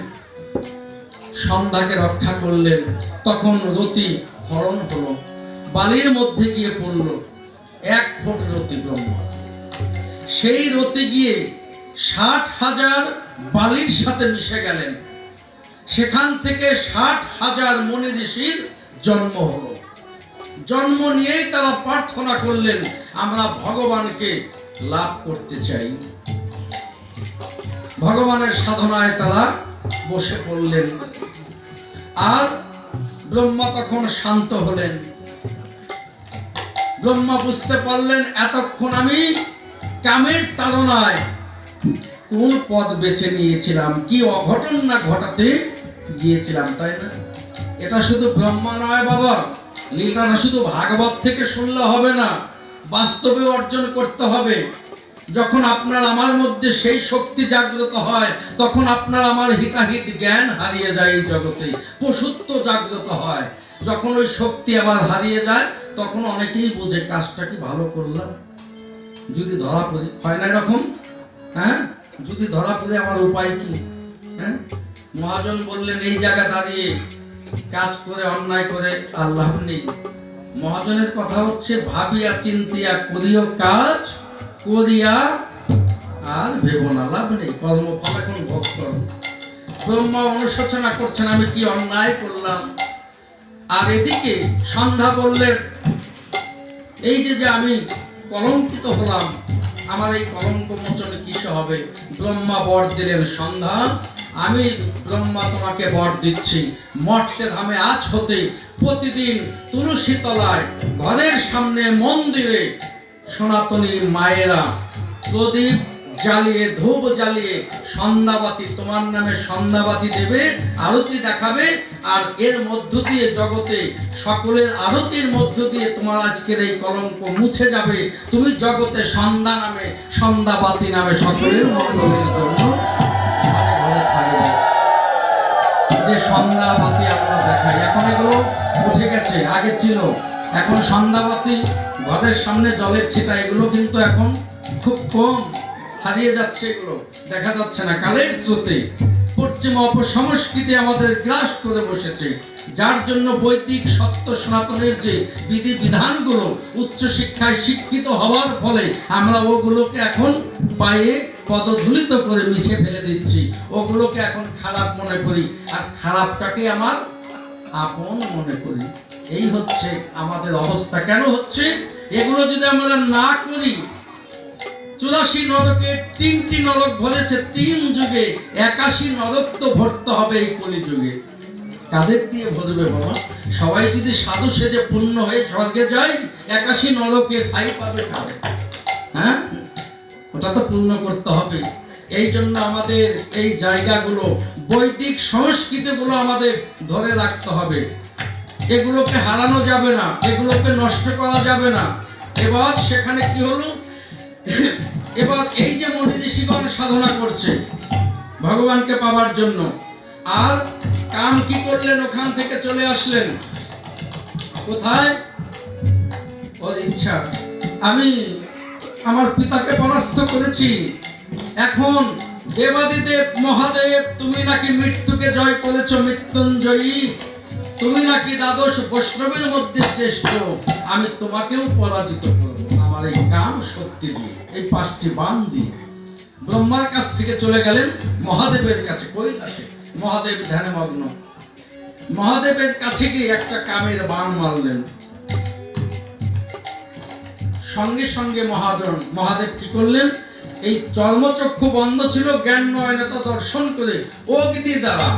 সন্ধ্যাকে রক্ষা করলেন। তখন রতি হরণ হলো, বালির মধ্যে গিয়ে পড়ল 1 ফুট রতি ব্রহ্মা। সেই রতি গিয়ে 60,000 বালির সাথে মিশে গেলেন। সেখান থেকে 60,000 মুনি ঋষির জন্ম হলো। জন্ম নিয়েই তারা প্রার্থনা করলেন, আমরা ভগবানকে লাভ করতে চাই। ভগবানের সাধনায় তারা বসে পড়লেন। আর ব্রহ্মা তখন শান্ত হলেন। ব্রহ্মা বুঝতে পারলেন, এতক্ষণ আমি কামের তাড়নায় কোন পথ বেছে নিয়েছিলাম, কি অঘটন না ঘটাতে গিয়েছিলাম, তাই না? এটা শুধু ব্রহ্মা নয় বাবা, লীলাটা শুধু ভাগবত থেকে শুনলে হবে না, বাস্তবে অর্জন করতে হবে। যখন আপনার আমার মধ্যে সেই শক্তি জাগ্রত হয়, তখন আপনার আমার হিতাহিত জ্ঞান হারিয়ে যায় এই জগতে, পশুত্ব জাগ্রত হয়। যখন ওই শক্তি আবার হারিয়ে যায়, তখন অনেকেই বোঝে কাজটা কি ভালো করলাম, যদি ধরা পড়ি, হয় না এরকম? হ্যাঁ, যদি ধরা পড়ে আমার উপায় কি? হ্যাঁ, মহাজন বললেন, এই জায়গা দাঁড়িয়ে কাজ করে অন্যায় করে আর লাভ নেই। মহাজনের কথা হচ্ছে, ভাবিয়া চিন্তিয়া করিও কাজ, করিয়া আর ভেবো না, লাভ নেই, কর্মফল এখন ভোগ করো। ব্রহ্মা অনুশোচনা করছেন, আমি কি অন্যায় করলাম। আর এদিকে সন্ধ্যা বললেন, এই যে আমি কলঙ্কিত হলাম, আমার এই কলঙ্ক মোচন কিসে হবে? ব্রহ্মা বর দিলেন, সন্ধ্যা আমি ব্রহ্মা তোমাকে বর দিচ্ছি, মর্তে ধামে আজ হতে প্রতিদিন তুলসী তলায়, ঘরের সামনে, মন্দিরে সনাতনী মায়েরা প্রদীপ জ্বালিয়ে, ধূপ জ্বালিয়ে সন্ধ্যাবাতি, তোমার নামে সন্ধ্যাবাতি দেবে, আরতি দেখাবে। আর এর মধ্য দিয়ে জগতে সকলের আরতির মধ্য দিয়ে তোমার আজকের এই কলঙ্ক মুছে যাবে। তুমি জগতে সন্ধ্যা নামে, সন্ধ্যাবাতি নামে সকলের মঙ্গলের জন্য যে সন্ধ্যাবাতি আমরা দেখাই, এখন এগুলো উঠে গেছে, আগে ছিল। এখন সন্ধ্যাবাতি, ঘরের সামনে জলের ছিটা, এগুলো কিন্তু এখন খুব কম, হারিয়ে যাচ্ছে, এগুলো দেখা যাচ্ছে না। কালের স্রোতে পশ্চিমা অপসংস্কৃতি আমাদের গ্রাস করে বসেছে, যার জন্য বৈদিক সত্য সনাতনের যে বিধি বিধানগুলো, উচ্চশিক্ষায় শিক্ষিত হওয়ার ফলে আমরা ওগুলোকে এখন পায়ে পদধূলিত করে মিশে ফেলে দিচ্ছি, ওগুলোকে এখন খারাপ মনে করি, আর খারাপটাকে আমার আপন মনে করি। এই হচ্ছে আমাদের অবস্থা। কেন হচ্ছে? এগুলো যদি আমরা না করি, 84 নরকের 3টি নরক ভরেছে 3 যুগে, 81 নরক তো ভরতে হবে এই কলিযুগে। কাদের দিয়ে ভরবে বাবা? সবাই যদি সাধু সেজে পূর্ণ হয়ে স্বর্গে যায়, 81 নরকে ঠাই পাবে কারে? হ্যাঁ, ওটা তো পূর্ণ করতে হবে। এই জন্য আমাদের এই জায়গাগুলো, বৈদিক সংস্কৃতিগুলো আমাদের ধরে রাখতে হবে। এগুলোকে হারানো যাবে না, এগুলোকে নষ্ট করা যাবে না। এবার সেখানে কি হলো? এবার এই যে মুনি ঋষিগণ সাধনা করছে ভগবানকে পাওয়ার জন্য, আর কাম কি করলেন? ওখান থেকে চলে আসলেন কোথায়? ওর ইচ্ছা, আমি আমার পিতাকে পরাস্ত করেছি, এখন দেবাদিদেব মহাদেব তুমি নাকি মৃত্যুকে জয় করেছো, মৃত্যুঞ্জয়ী, তুমি নাকি দ্বাদশ বৈষ্ণবের মধ্যে শ্রেষ্ঠ, আমি তোমাকেও পরাজিত করবো আমার এই কাম শক্তি দিয়ে, এই 5টি বাণ দিয়ে। ব্রহ্মার কাছ থেকে চলে গেলেন মহাদেবের কাছে কৈলাসে। মহাদেব ধ্যানে মগ্ন। মহাদেবের কাছে গিয়ে একটা কামের বাণ মারলেন। সঙ্গে সঙ্গে মহাদেব কি করলেন, এই চর্মচক্ষু বন্ধ ছিল, জ্ঞান নয়নতা দর্শন করে অগ্নি দ্বারা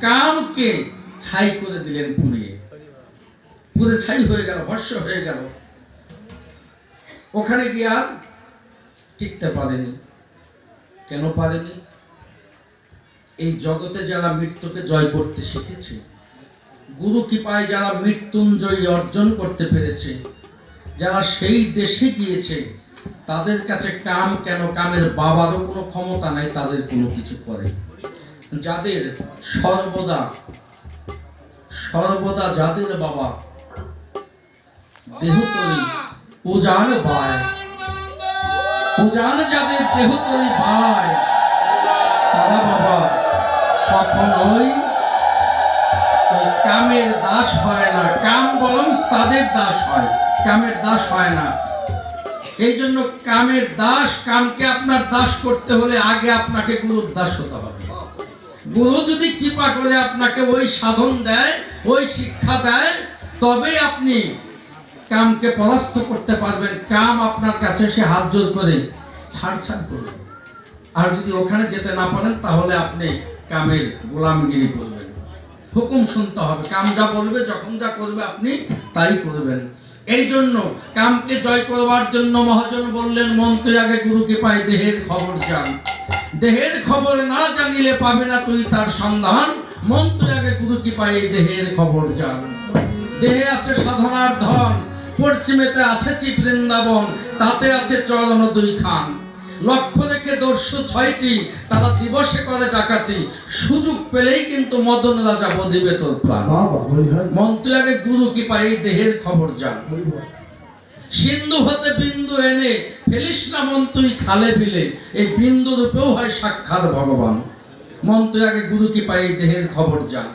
কামকে ছাই করে দিলেন, পুড়ে ছাই হয়ে গেল, ভস্ম হয়ে গেল। ওখানে গিয়ে আর টিকতে পারেনি। কেন পারেনি? এই জগতে যারা মৃত্যুকে জয় করতে শিখেছে, গুরু কৃপায় যারা মৃত্যুঞ্জয়ী অর্জন করতে পেরেছে, যারা সেই দেশে গিয়েছে, তাদের কাছে কাম কেন, কামের বাবারও কোনো ক্ষমতা নাই তাদের কোনো কিছু করে। যাদের সর্বদা যাদের বাবা দেহতরি উজান বায়, উজান যাদের দেহতরি বায়, তারা বাবা কখনোই ওই কামের দাস হয় না। কাম বরং তাদের দাস হয়, কামের দাস হয় না। এই জন্য কামের দাস, কামকে আপনার দাস করতে হলে আগে আপনাকে গুরুর দাস হতে হবে। গুরু যদি কৃপা করে আপনাকে ওই সাধন দেয়, ওই শিক্ষা দেয়, তবে আপনি কামকে পরাস্ত করতে পারবেন। কাম আপনার কাছে এসে হাত জোর করে ছাড় করবে। আর যদি ওখানে যেতে না পারেন, তাহলে আপনি কামের গোলামগিরি করবেন। হুকুম শুনতে হবে, কাম যা বলবে, যখন যা করবে আপনি তাই করবেন। এই জন্য কামকে জয় করবার জন্য মহাজন বললেন, মন তুই আগে গুরুকে পাই, দেহের খবর জান। দেহের খবর না জানিলে পাবে না তুই তার সন্ধান। মন তুই আগে গুরুকে পাই, দেহের খবর জান। দেহে আছে সাধনার ধন, পশ্চিমেতে আছে বৃন্দাবন, তাতে আছে চরণ 2 খান। লক্ষ্য রেখে দস্যু 6টি, তারা দিবসে করে ডাকাতি। সুযোগ পেলেই কিন্তু মদন রাজা বধিবে তোর প্রাণ। মন তুই আগে গুরু কি পাই, দেহের খবর জান। সিন্ধু হতে বিন্দু এনে ফেলিস না মন তুই খালে বিলে, এই বিন্দু রূপেও হয় সাক্ষাৎ ভগবান। মন তুই আগে গুরু কি পাই, দেহের খবর জান।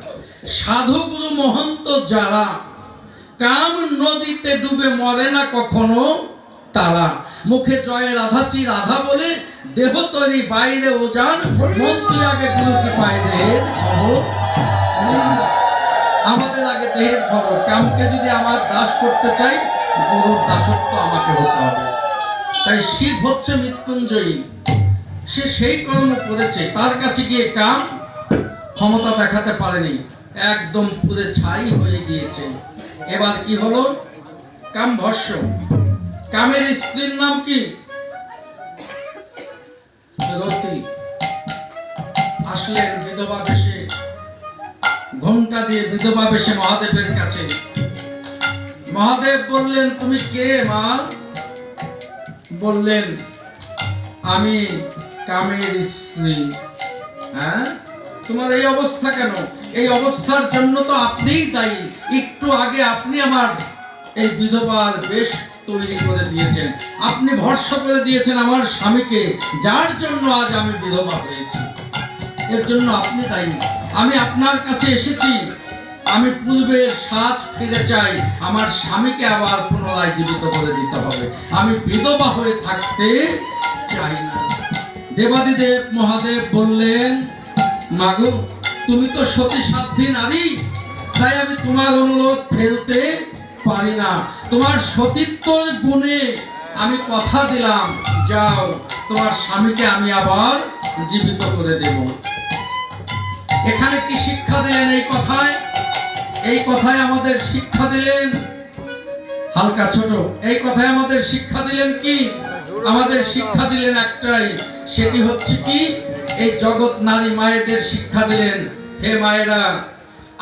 সাধু গুরু মহন্ত যারা, কাম নদীতে ডুবে মরে না কখনো তারা। মুখে জয় রাধাচি রাধা বলে, দেহ তরি বাইরে ওজান। মন তুই আগে গুরু কি পাই, দেহের খবর জান। আমাদের আগে দেহের খবর। কামকে যদি আমার দাস করতে চাই, গুরুর দাসত্ব আমাকে হতে হবে। তাই শিব হচ্ছে মৃত্যুঞ্জয়ী, সে সেই কর্ম করেছে। তার কাছে গিয়ে কাম ক্ষমতা দেখাতে পারেনি, একদম পুরে ছাই হয়ে গিয়েছে। এবার কি হলো? কাম ভস্ম। কামের স্ত্রীর নাম কি? রতি। আসলেন বিধবা বেশে, ঘোমটা দিয়ে বিধবা বেশে মহাদেবের কাছে। মহাদেব বললেন, তুমি কে মা? বললেন, আমি কামের স্ত্রী। হ্যাঁ, তোমার এই অবস্থা কেন? এই অবস্থার জন্য তো আপনিই দায়ী। একটু আগে আপনি আমার এই বিধবার বেশ তৈরি করে দিয়েছেন, আপনি ভরসা করে দিয়েছেন আমার স্বামীকে, যার জন্য আজ আমি বিধবা হয়েছি। এর জন্য আপনি দায়ী। আমি আপনার কাছে এসেছি, আমি পূর্বের সাজ ফিরে চাই। আমার স্বামীকে আবার পুনরায় জীবিত করে দিতে হবে। আমি বিধবা হয়ে থাকতে চাই না। দেবাদিদেব মহাদেব বললেন, মাগো তুমি তো সতী সাধ্বী নারী, তাই আমি তোমার অনুরোধ ফেলতে পারি না। তোমার সতীত্বর গুণে আমি কথা দিলাম, যাও তোমার স্বামীকে আমি আবার জীবিত করে দেব। এখানে কি শিক্ষা দিলেন? এই কথায় আমাদের শিক্ষা দিলেন হালকা ছোট। এই কথায় আমাদের শিক্ষা দিলেন কি? আমাদের শিক্ষা দিলেন একটাই, সেটি হচ্ছে কি, এই জগৎ নারী মায়েদের শিক্ষা দিলেন, হে মায়েরা,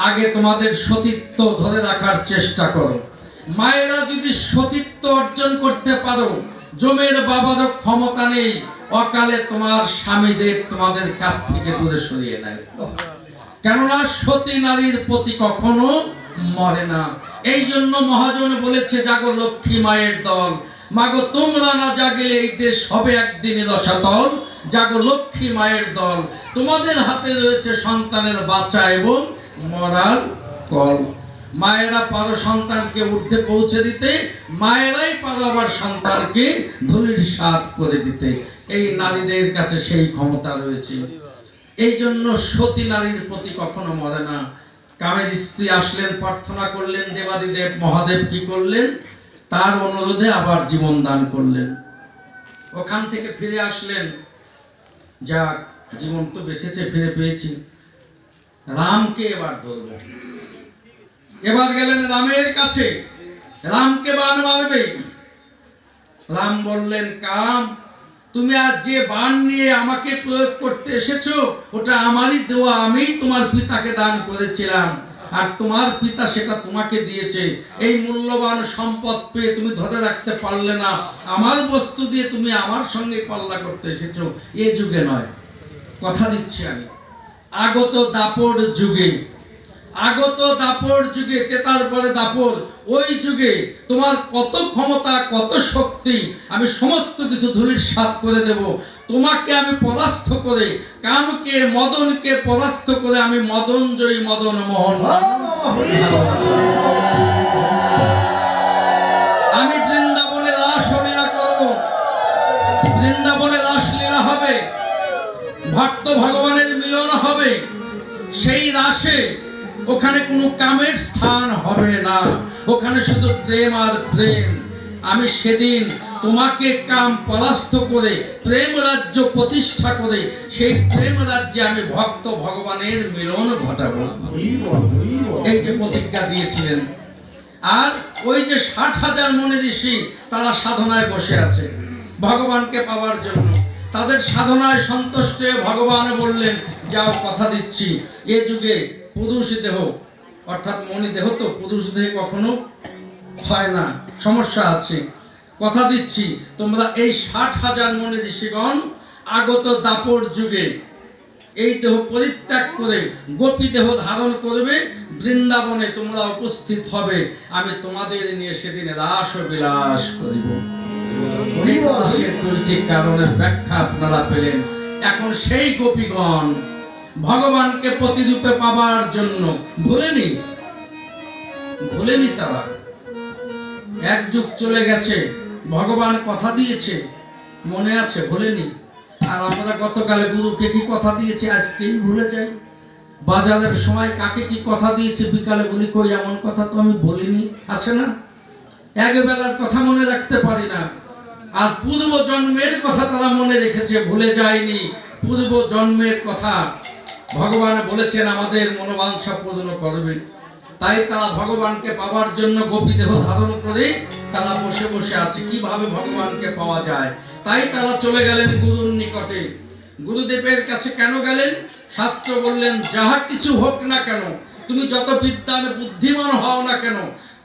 আগে তোমাদের সতীত্ব ধরে রাখার চেষ্টা করো। মায়েরা যদি সতীত্ব অর্জন করতে পারো, জমের বাবারও ক্ষমতা নেই, অকালে তোমার স্বামীদের তোমাদের কাছ থেকে দূরে সরিয়ে নেয়। কেননা সতী নারীর প্রতি কখনো মরে না। এই জন্য মহাজন বলেছে, জাগো লক্ষ্মী মায়ের দল, মাগো তোমরা না জাগিলে এই দেশ হবে একদিন রসাতল। জাগো লক্ষ্মী মায়ের দল, তোমাদের হাতে রয়েছে সন্তানের বাঁচা এবং মরার কল। মায়েরা পারো সন্তানকে ঊর্ধ্বে পৌঁছে দিতে, মায়েরাই পারো আবার সন্তানকে ধুলির স্বাদ করে দিতে। এই নারীদের কাছে সেই ক্ষমতা রয়েছে। এই জন্য সতী নারীর প্রতি কখনো মরে না। কামের স্ত্রী আসলেন, প্রার্থনা করলেন, দেবাদিদেব মহাদেব কি করলেন? তার অনুরোধে আবার জীবন দান করলেন। ওখান থেকে ফিরে আসলেন, যাক জীবন তো বেঁচেছে, ফিরে পেয়েছি, রামকে এবার ধরব। এবার গেলেন রামের কাছে, রামকে বান মারবে। রাম বললেন, কাম তুমি আজ যে বান নিয়ে আমাকে প্রয়োগ করতে এসেছো, ওটা আমারই দেওয়া, আমি তোমার পিতাকে দান করেছিলাম, আর তোমার পিতা সেটা তোমাকে দিয়েছে। এই মূল্যবান সম্পদ পেয়ে তুমি ধরে রাখতে পারলে না, আমার বস্তু দিয়ে তুমি আমার সঙ্গে পাল্লা করতে এসেছো। এ যুগে নয়, কথা দিচ্ছি আমি, আগত দাপর যুগে, আগত দাপর যুগে, তেতার পরে দাপর, ওই যুগে তোমার কত ক্ষমতা, কত শক্তি, আমি সমস্ত কিছু ধুলির স্বাদ করে দেব। তোমাকে আমি পরাস্ত করে, কামকে মদনকে পরাস্ত করে আমি মদন জয়ী, মদন মোহন, আমি বৃন্দাবনে রাসলীলা করব। বৃন্দাবনে রাসলীলা হবে, ভক্ত ভগবানের মিলন হবে। সেই রাসে ওখানে কোনো কামের স্থান হবে না, ওখানে শুধু প্রেম আর প্রেম। আমি সেদিন তোমাকে কাম পরাস্ত করে প্রেম রাজ্য প্রতিষ্ঠা করে সেই প্রেম রাজ্যে আমি ভক্ত ভগবানের মিলন ঘটাবো। এই যে প্রতিজ্ঞা দিয়েছিলেন। আর ওই যে 60,000 মনি ঋষি, তারা সাধনায় বসে আছে ভগবানকে পাওয়ার জন্য। তাদের সাধনায় সন্তুষ্ট হয়ে ভগবান বললেন, যাও, কথা দিচ্ছি এ যুগে পুরুষ দেহ, অর্থাৎ মনি দেহ তো পুরুষ দেহে কখনো হয় না, সমস্যা আছে। কথা দিচ্ছি তোমরা এই 60,000 মনি ঋষিগণ আগত দাপর যুগে এই দেহ পরিত্যাগ করে গোপী দেহ ধারণ করবে, বৃন্দাবনে তোমরা উপস্থিত হবে, আমি তোমাদের নিয়ে সেদিন রাস বিলাস করিব। এই রাসের দুইটি কারণের ব্যাখ্যা আপনারা পেলেন। এখন সেই গোপীগণ ভগবানকে প্রতিরূপে পাবার জন্য ভুলেনি তারা। এক যুগ চলে গেছে, ভগবান কথা দিয়েছে, মনে আছে, ভুলেনি। আর আমরা গতকাল গুরুকে কি কথা দিয়েছে আজকেই ভুলে যাই। বাজারের সময় কাকে কি কথা দিয়েছে বিকালে বলি, কই এমন কথা তো আমি বলিনি, আছে না? এক বেলার কথা মনে রাখতে পারি না। আর পূর্ব জন্মের কথা তারা মনে রেখেছে, ভুলে যায়নি পূর্ব জন্মের কথা। ভগবান বলেছেন আমাদের মনোবাঞ্ছা পূর্ণ করবে, তাই তারা ভগবানকে পাওয়ার জন্য গোপী দেহ ধারণ করে তারা বসে বসে আছে কিভাবে ভগবানকে পাওয়া যায়। তাই তারা চলে গেলেন গুরুর নিকটে। গুরুদেবের কাছে কেন গেলেন? শাস্ত্র বললেন, যাহা কিছু হোক না কেন, তুমি যত বিদ্বান বুদ্ধিমান হও না কেন,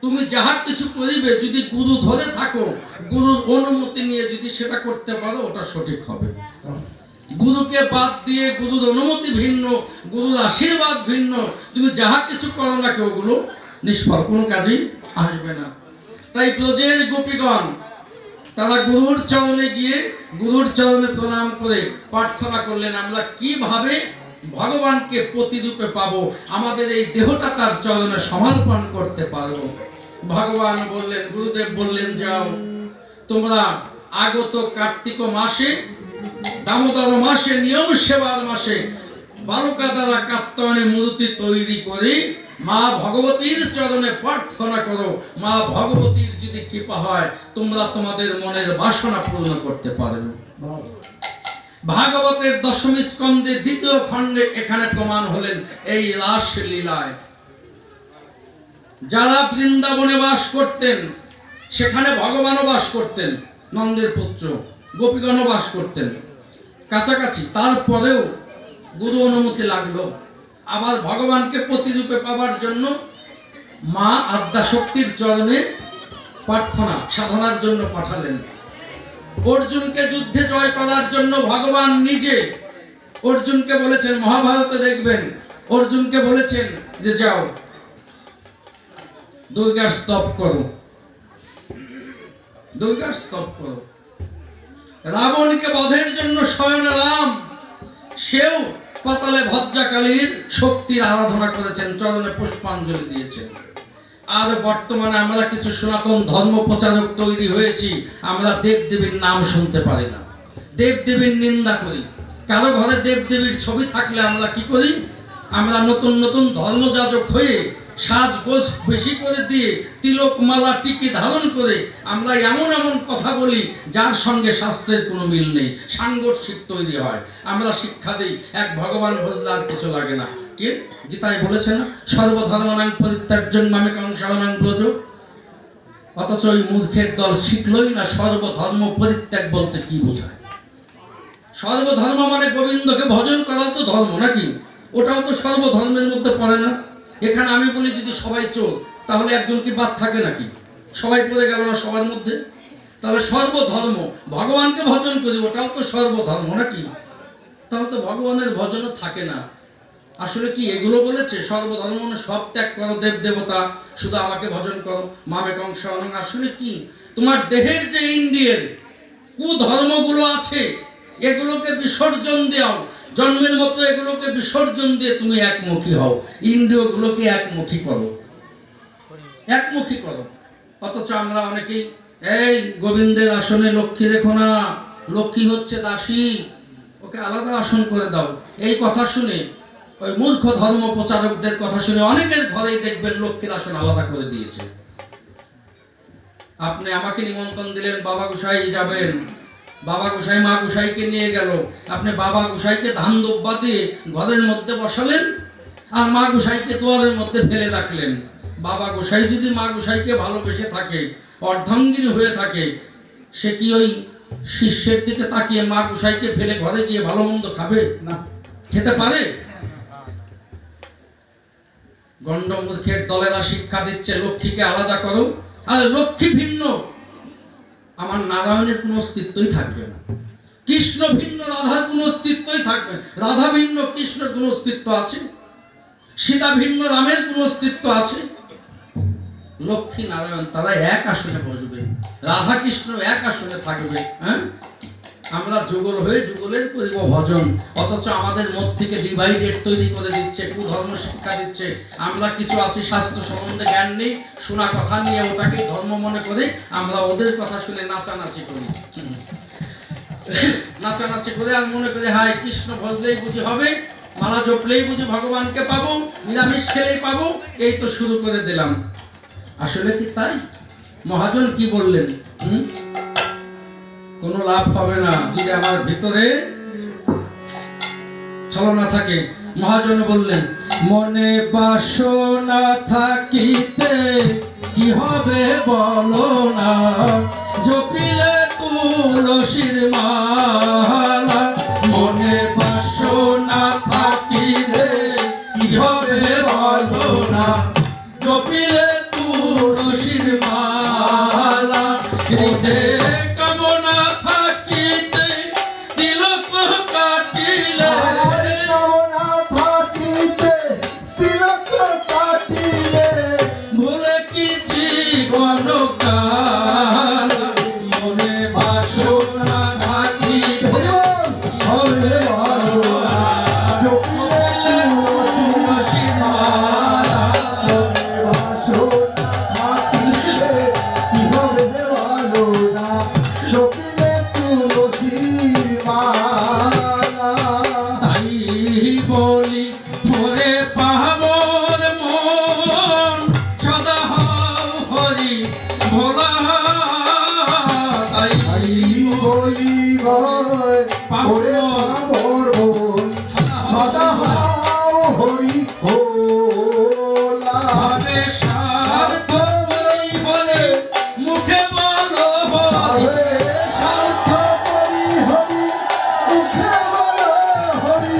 তুমি যাহা কিছু করিবে যদি গুরু ধরে থাকো, গুরুর অনুমতি নিয়ে যদি সেটা করতে পারো, ওটা সঠিক হবে। গুরুকে বাদ দিয়ে, গুরুর অনুমতি ভিন্ন, গুরুর আশীর্বাদ ভিন্ন, তুমি যাহা কিছু করো না কেউ, ওগুলো নিষ্ফল, কোনো কাজেই আসবে না। তাই ব্রজের গোপীগণ তারা গুরুর চরণে গিয়ে গুরুর চরণে প্রণাম করে প্রার্থনা করলেন, আমরা কিভাবে ভগবানকে প্রতিরূপে পাবো, আমাদের এই দেহটা তার চরণে সমর্পণ করতে পারবো। ভগবান বললেন, গুরুদেব বললেন, যাও তোমরা আগত কার্তিক মাসে, দামোদর মাসে, নিয়ম সেবার মাসে বালুকা দ্বারা কাত্তায়নী মূর্তি তৈরি করে মা ভগবতীর চরণে প্রার্থনা করো। মা ভগবতীর যদি কৃপা হয়, তোমরা তোমাদের মনের বাসনা পূর্ণ করতে পারবে। ভাগবতের দশমী স্কন্ধে 2য় খণ্ডে এখানে প্রমাণ হলেন এই রাসলীলায়। যারা বৃন্দাবনে বাস করতেন, সেখানে ভগবানও বাস করতেন, নন্দের পুত্র গোপীগণও বাস করতেন কাছাকাছি। তারপরেও গুরু অনুমতি লাগলো। আবার ভগবানকে প্রতিরূপে পাওয়ার জন্য মা আদ্যাশক্তির চরণে প্রার্থনা সাধনার জন্য পাঠালেন। অর্জুনকে যুদ্ধে জয় করার জন্য ভগবান নিজে অর্জুনকে বলেছেন, মহাভারতে দেখবেন অর্জুনকে বলেছেন যে যাও দুর্গার স্তব করো, দুর্গার স্তব করো। রাবণকে বধের জন্য স্বয়ং রাম সেও পাতালে ভদ্রাকালীর শক্তির আরাধনা করেছেন, চরণে পুষ্পাঞ্জলি দিয়েছেন। আর বর্তমানে আমরা কিছু সনাতন ধর্ম প্রচারক তৈরি হয়েছি, আমরা দেবদেবীর নাম শুনতে পারি না, দেবদেবীর নিন্দা করি। কারো ঘরে দেবদেবীর ছবি থাকলে আমরা কি করি? আমরা নতুন নতুন ধর্মযাজক হয়ে সাজগোজ বেশি করে দিয়ে তিলক মালা টিকি ধারণ করে আমরা এমন এমন কথা বলি যার সঙ্গে শাস্ত্রের কোনো মিল নেই, সাংঘর্ষিক তৈরি হয়। আমরা শিক্ষা দিই এক ভগবান ভজলে আর কিছু লাগে না। কে গীতায় বলেছে না, সর্বধর্মানাং পরিত্যাজ্যং মামেকং শরণং ব্রজ। অথচ ওই মূর্খের দল শিখলই না সর্বধর্ম পরিত্যাগ বলতে কি বোঝায়। সর্বধর্ম মানে গোবিন্দকে ভজন করা তো ধর্ম নাকি? ওটাও তো সর্বধর্মের মধ্যে পড়ে না। এখানে আমি বলি যদি সবাই চোর, তাহলে একজন কি বাদ থাকে নাকি? সবাই পড়ে গেল না সবার মধ্যে? তাহলে সর্বধর্ম, ভগবানকে ভজন করি, ওটাও তো সর্বধর্ম নাকি? তাহলে তো ভগবানের ভজনও থাকে না। আসলে কি এগুলো বলেছে সর্বধর্ম মানে সব ত্যাগ করো, দেব দেবতা শুধু আমাকে ভজন করো, মামেকং শরণং? আসলে কি তোমার দেহের যে ইন্দ্রিয়ের কুধর্মগুলো আছে এগুলোকে বিসর্জন দাও, জন্মের মতো এগুলোকে বিসর্জন দিয়ে তুমি একমুখী হও, ইন্দ্রিয়গুলোকে একমুখী করো, একমুখী করো। অথচ আমরা অনেকেই এই গোবিন্দের আসনে লক্ষ্মী দেখো না, লক্ষ্মী হচ্ছে দাসী, ওকে আলাদা আসন করে দাও। এই কথা শুনে ওই মূর্খ ধর্ম প্রচারকদের কথা শুনে অনেকের ঘরেই দেখবেন লক্ষ্মীর আসন আলাদা করে দিয়েছে। আপনি আমাকে নিমন্ত্রণ দিলেন বাবা গোসাই যাবেন, বাবা গোসাই মা গোসাইকে নিয়ে গেল, আপনি বাবা গোসাইকে ধান দুব্বা দিয়ে ঘরের মধ্যে বসালেন আর মা গোসাইকে দুয়ারের মধ্যে ফেলে রাখলেন। বাবা গোসাই যদি মা গোসাইকে ভালোবেসে থাকে, অর্ধাঙ্গিনী হয়ে থাকে, সে কি ওই শিষ্যের দিকে তাকিয়ে মা গোসাইকে ফেলে ঘরে গিয়ে ভালো মন্দ খাবে? না, খেতে পারে? গণ্ডমূর্খের দলেরা শিক্ষা দিচ্ছে লক্ষ্মীকে আলাদা করো, আর লক্ষ্মী ভিন্ন আমার নারায়ণের কোনো অস্তিত্বই থাকবে না, কৃষ্ণ ভিন্ন রাধার কোনো অস্তিত্বই থাকবে, রাধা ভিন্ন কৃষ্ণের কোনো অস্তিত্ব আছে? সীতা ভিন্ন রামের কোনো অস্তিত্ব আছে? লক্ষ্মী নারায়ণ তারা এক আসনে বসবে, রাধা কৃষ্ণ এক আসনে থাকবে। হ্যাঁ, আমরা যুগল হয়ে যুগলের করিব ভজন, অথচ আমাদের মধ্যে থেকে ডিভাইডেড তৈরি করে দিচ্ছে, কুধর্ম শিক্ষা দিচ্ছে। আমরা কিছু আছি শাস্ত্র সম্বন্ধে জ্ঞান নেই, শোনা কথা নিয়ে ওটাকে ধর্ম মনে করে আমরা ওদের কথা শুনে নাচানাচি করি, নাচানাচি করে আর মনে করে হায় কৃষ্ণ ভজলেই বুঝি হবে, মালা জপলেই বুঝি ভগবানকে পাবো, নিরামিষ খেলেই পাবো, এই তো শুরু করে দিলাম। আসলে কি তাই? মহাজন কি বললেন? কোনো লাভ হবে না যদি আমার ভিতরে ছলনা থাকে। মহাজন বললেন মনে বাসনা থাকিতে কি হবে বলো না, জপিলে তুলসীর মালা। মনে বাসনা থাকিলে কি হবে বলো না, জপিলে তুলসীর মালা। কামনা থাকিতে তিলক কাটিলে, কামনা থাকিতে তিলক কাটিলে ভুলে কি জীবন কাল। মনে বাসনা থাকিতে হবে ভালো না, জপিলে তুলসীর মালা। মনে বাসনা থাকিলে কি হবে ভালো না, জপিলে তুলসীর মালা। তাই বলি ভরে পাবর মন, সদা হও হরি ভোলা। তাই বলি ভরে পাবর মন, সদা হও হরি ভোলা। ভাবে স্বার্থ বলি বলে মুখে বলো হরি, স্বার্থ বলি হরি মুখে বলো হরি।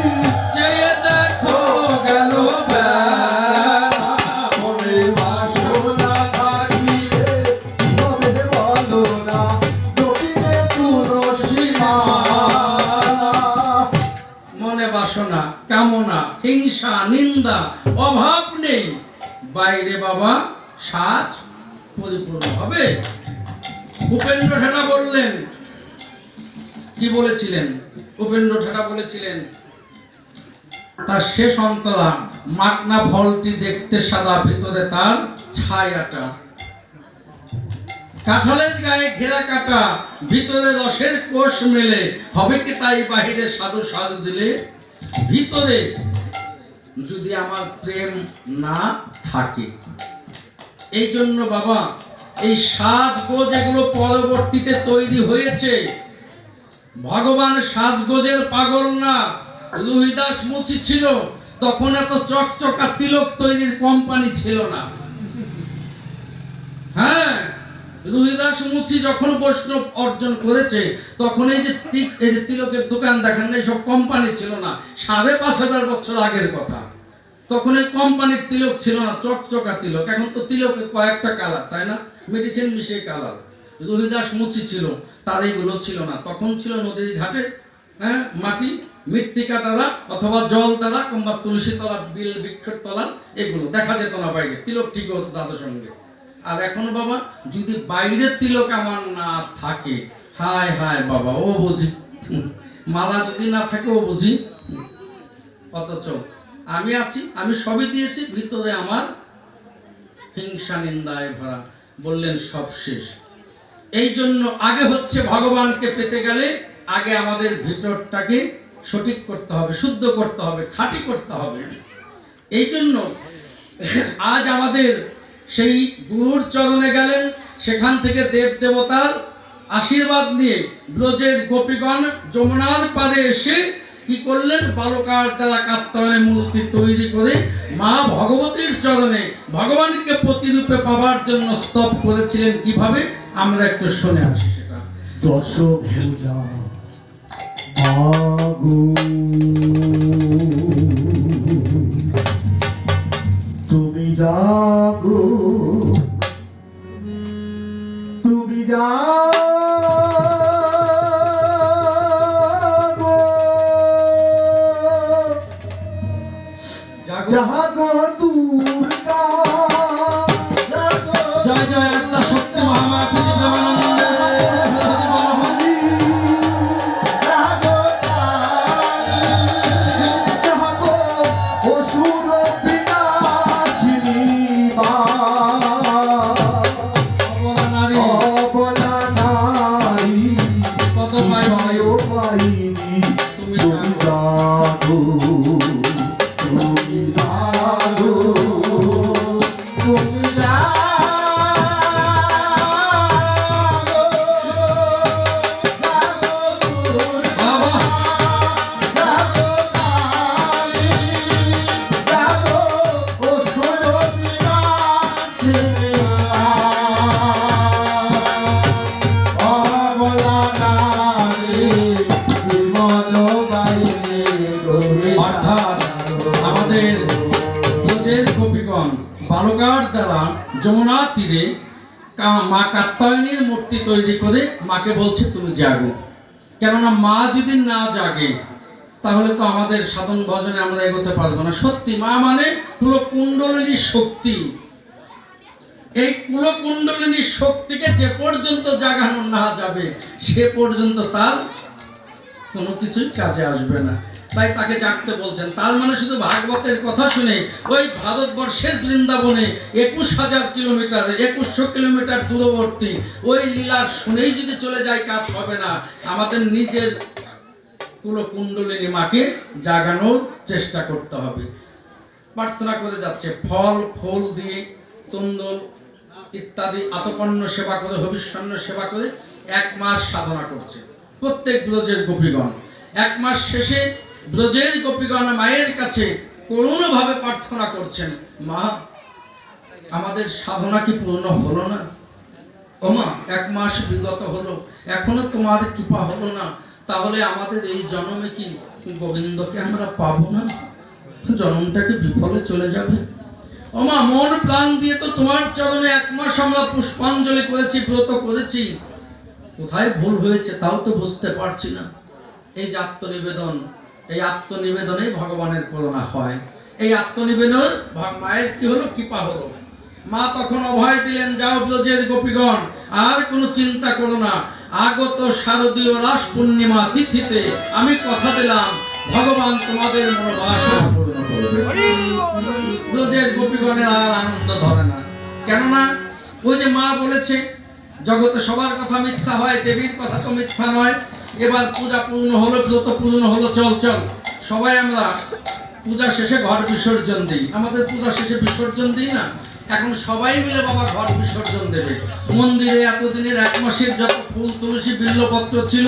চেয়ে দেখো গেল বেলা, মনে বাসনা থাকিলে কি হবে বলো না, জপিলে তুলসী মালা। মনে বাসনা কামনা হিংসা নিন্দা অভাব নেই, বাইরে বাবা সাজ পরিপূর্ণ হবে। উপেন্দ্র ঠাটা বললেন, কি বলেছিলেন? উপেন্দ্র ঠাটা বলেছিলেন তার শেষ অন্তরা মাকনা ফলটি দেখতে সাদা, ভিতরে তার ছায়াটা, কাঁঠালের গায়ে ঘেরা কাটা, ভিতরে রসের কোষ মেলে, হবে কি তাই বাহিরে সাধু সাধু দিলে? ভিতরে যদি আমার প্রেম না থাকে, এই জন্য বাবা এই সাজগোজ এগুলো পরবর্তীতে তৈরি হয়েছে। ভগবান সাজগোজের পাগল না। রুহিদাস মুচি ছিল, তখন এত চকচকা তিলক তৈরির কোম্পানি ছিল না। হ্যাঁ, রুহিদাস মুচি যখন বৈষ্ণব অর্জন করেছে, তখন এই যে তিলকের দোকান দেখেন না, সব কোম্পানি ছিল না। ৫,৫০০ বছর আগের কথা। তখন এই কোম্পানির তিলক ছিল না, চকচকা তিলক। এখন তো তিলকের কয়েকটা কালার, তাই না? মেডিসিন মিশিয়ে কালার। রুহিদাস মুচি ছিল, তার এইগুলো ছিল না। তখন ছিল নদীর ঘাটে, হ্যাঁ, মাটি মৃত্তিকা দ্বারা অথবা জল দ্বারা কিংবা তুলসী তলা, বিল বৃক্ষের তলা, এগুলো দেখা যেত না বাইরে। তিলক ঠিক হতো তাদের সঙ্গে। আর এখন বাবা যদি বাইরের তিলক আমার না থাকে, হায় হায় বাবা, ও বুঝি মালা যদি না থাকে, ও বুঝি। অথচ আমি আছি, আমি সবই দিয়েছি, ভিতরে আমার হিংসা নিন্দায় ভরা। বললেন সব শেষ। এই জন্য আগে হচ্ছে ভগবানকে পেতে গেলে আগে আমাদের ভিতরটাকে সঠিক করতে হবে, শুদ্ধ করতে হবে, খাঁটি করতে হবে। এই জন্য আজ আমাদের সেই গুরুর চরণে গেলেন, সেখান থেকে দেব দেবতার আশীর্বাদ নিয়ে ব্রজের গোপীগণ যমুনার পারে এসে কি করলেন? বালকার দ্বারা কাত্যায়নের মূর্তি তৈরি করে মা ভগবতীর চরণে ভগবানকে প্রতিরূপে পাবার জন্য স্তব করেছিলেন। কিভাবে আমরা একটু শুনে আসি সেটা। দশভুজা মাগো তুমি জাগো, তুমি জাগো, জাগো দুর্গা, জয় জয় আত্মা শক্তি মহামায়া প্রতিপ্রমানন্দে। বালকার দ্বারা যমুনা তীরে মা কাত্যায়নীর মূর্তি তৈরি করে মাকে বলছে তুমি জাগো। কেননা মা যদি না জাগে তাহলে তো আমাদের সাধন ভজনে আমরা এগোতে পারবো না। সত্যি মা মানে কুলকুণ্ডলিনী শক্তি। এই কুলকুণ্ডলিনী শক্তিকে যে পর্যন্ত জাগানো না যাবে, সে পর্যন্ত তার কোনো কিছুই কাজে আসবে না। তাই তাকে জাগতে বলছেন। তার মানে শুধু ভাগবতের কথা শুনে ওই ভারতবর্ষের বৃন্দাবনে ২১,০০০ কিলোমিটার, ২১০০ কিলোমিটার দূরবর্তী ওই লীলা শুনেই যদি চলে যায়, কাজ হবে না। আমাদের নিজের কুলকুণ্ডলিনী মাকে জাগানোর চেষ্টা করতে হবে। প্রার্থনা করে যাচ্ছে, ফল ফুল দিয়ে, তুন্দল ইত্যাদি আতপন্ন সেবা করে, হবিষ্যান্ন সেবা করে ১ মাস সাধনা করছে প্রত্যেক ব্রজের গোপীগণ। ১ মাস শেষে ব্রজের গোপীগণ মায়ের কাছে করুণভাবে প্রার্থনা করছেন, মা আমাদের সাধনা কি পূর্ণ হলো না? ও মা, ১ মাস বিগত হলো, এখনো তোমার কৃপা হলো না, তাহলে আমাদের এই জন্মে কি গোবিন্দকে আমরা পাবো না? জন্মটাকে বিফলে চলে যাবে। ও মা, মন প্রাণ দিয়ে তো তোমার চরণে ১ মাস আমরা পুষ্পাঞ্জলি করেছি, ব্রত করেছি, কোথায় ভুল হয়েছে তাও তো বুঝতে পারছি না। এই যে আত্মনিবেদন, এই আত্মনিবেদনে ভগবানের করুণা হয়। এই আত্মনিবেদন মায়ের কি হলো? কৃপা হলো। মা তখন অভয় দিলেন, যাও ব্রজের গোপীগণ, আর কোনো চিন্তা করো না। আগত শারদীয় রাস পূর্ণিমা তিথিতে আমি কথা দিলাম, ভগবান তোমাদের মনোবাসনা পূর্ণ করবে। ব্রজের গোপীগণের আর আনন্দ ধরে না। কেননা ওই যে মা বলেছে জগতে সবার কথা মিথ্যা হয়, দেবীর কথা তো মিথ্যা নয়। এবার পূজা পূর্ণ হলো, ব্রত পূর্ণ হলো, চল চল সবাই আমরা পূজা শেষে ঘর বিসর্জন দিই। আমাদের পূজা শেষে বিসর্জন দিই না? এখন সবাই মিলে বাবা ঘর বিসর্জন দেবে। মন্দিরে এতদিনের 1 মাসের যত ফুল তুলসী বিল্লপত্র ছিল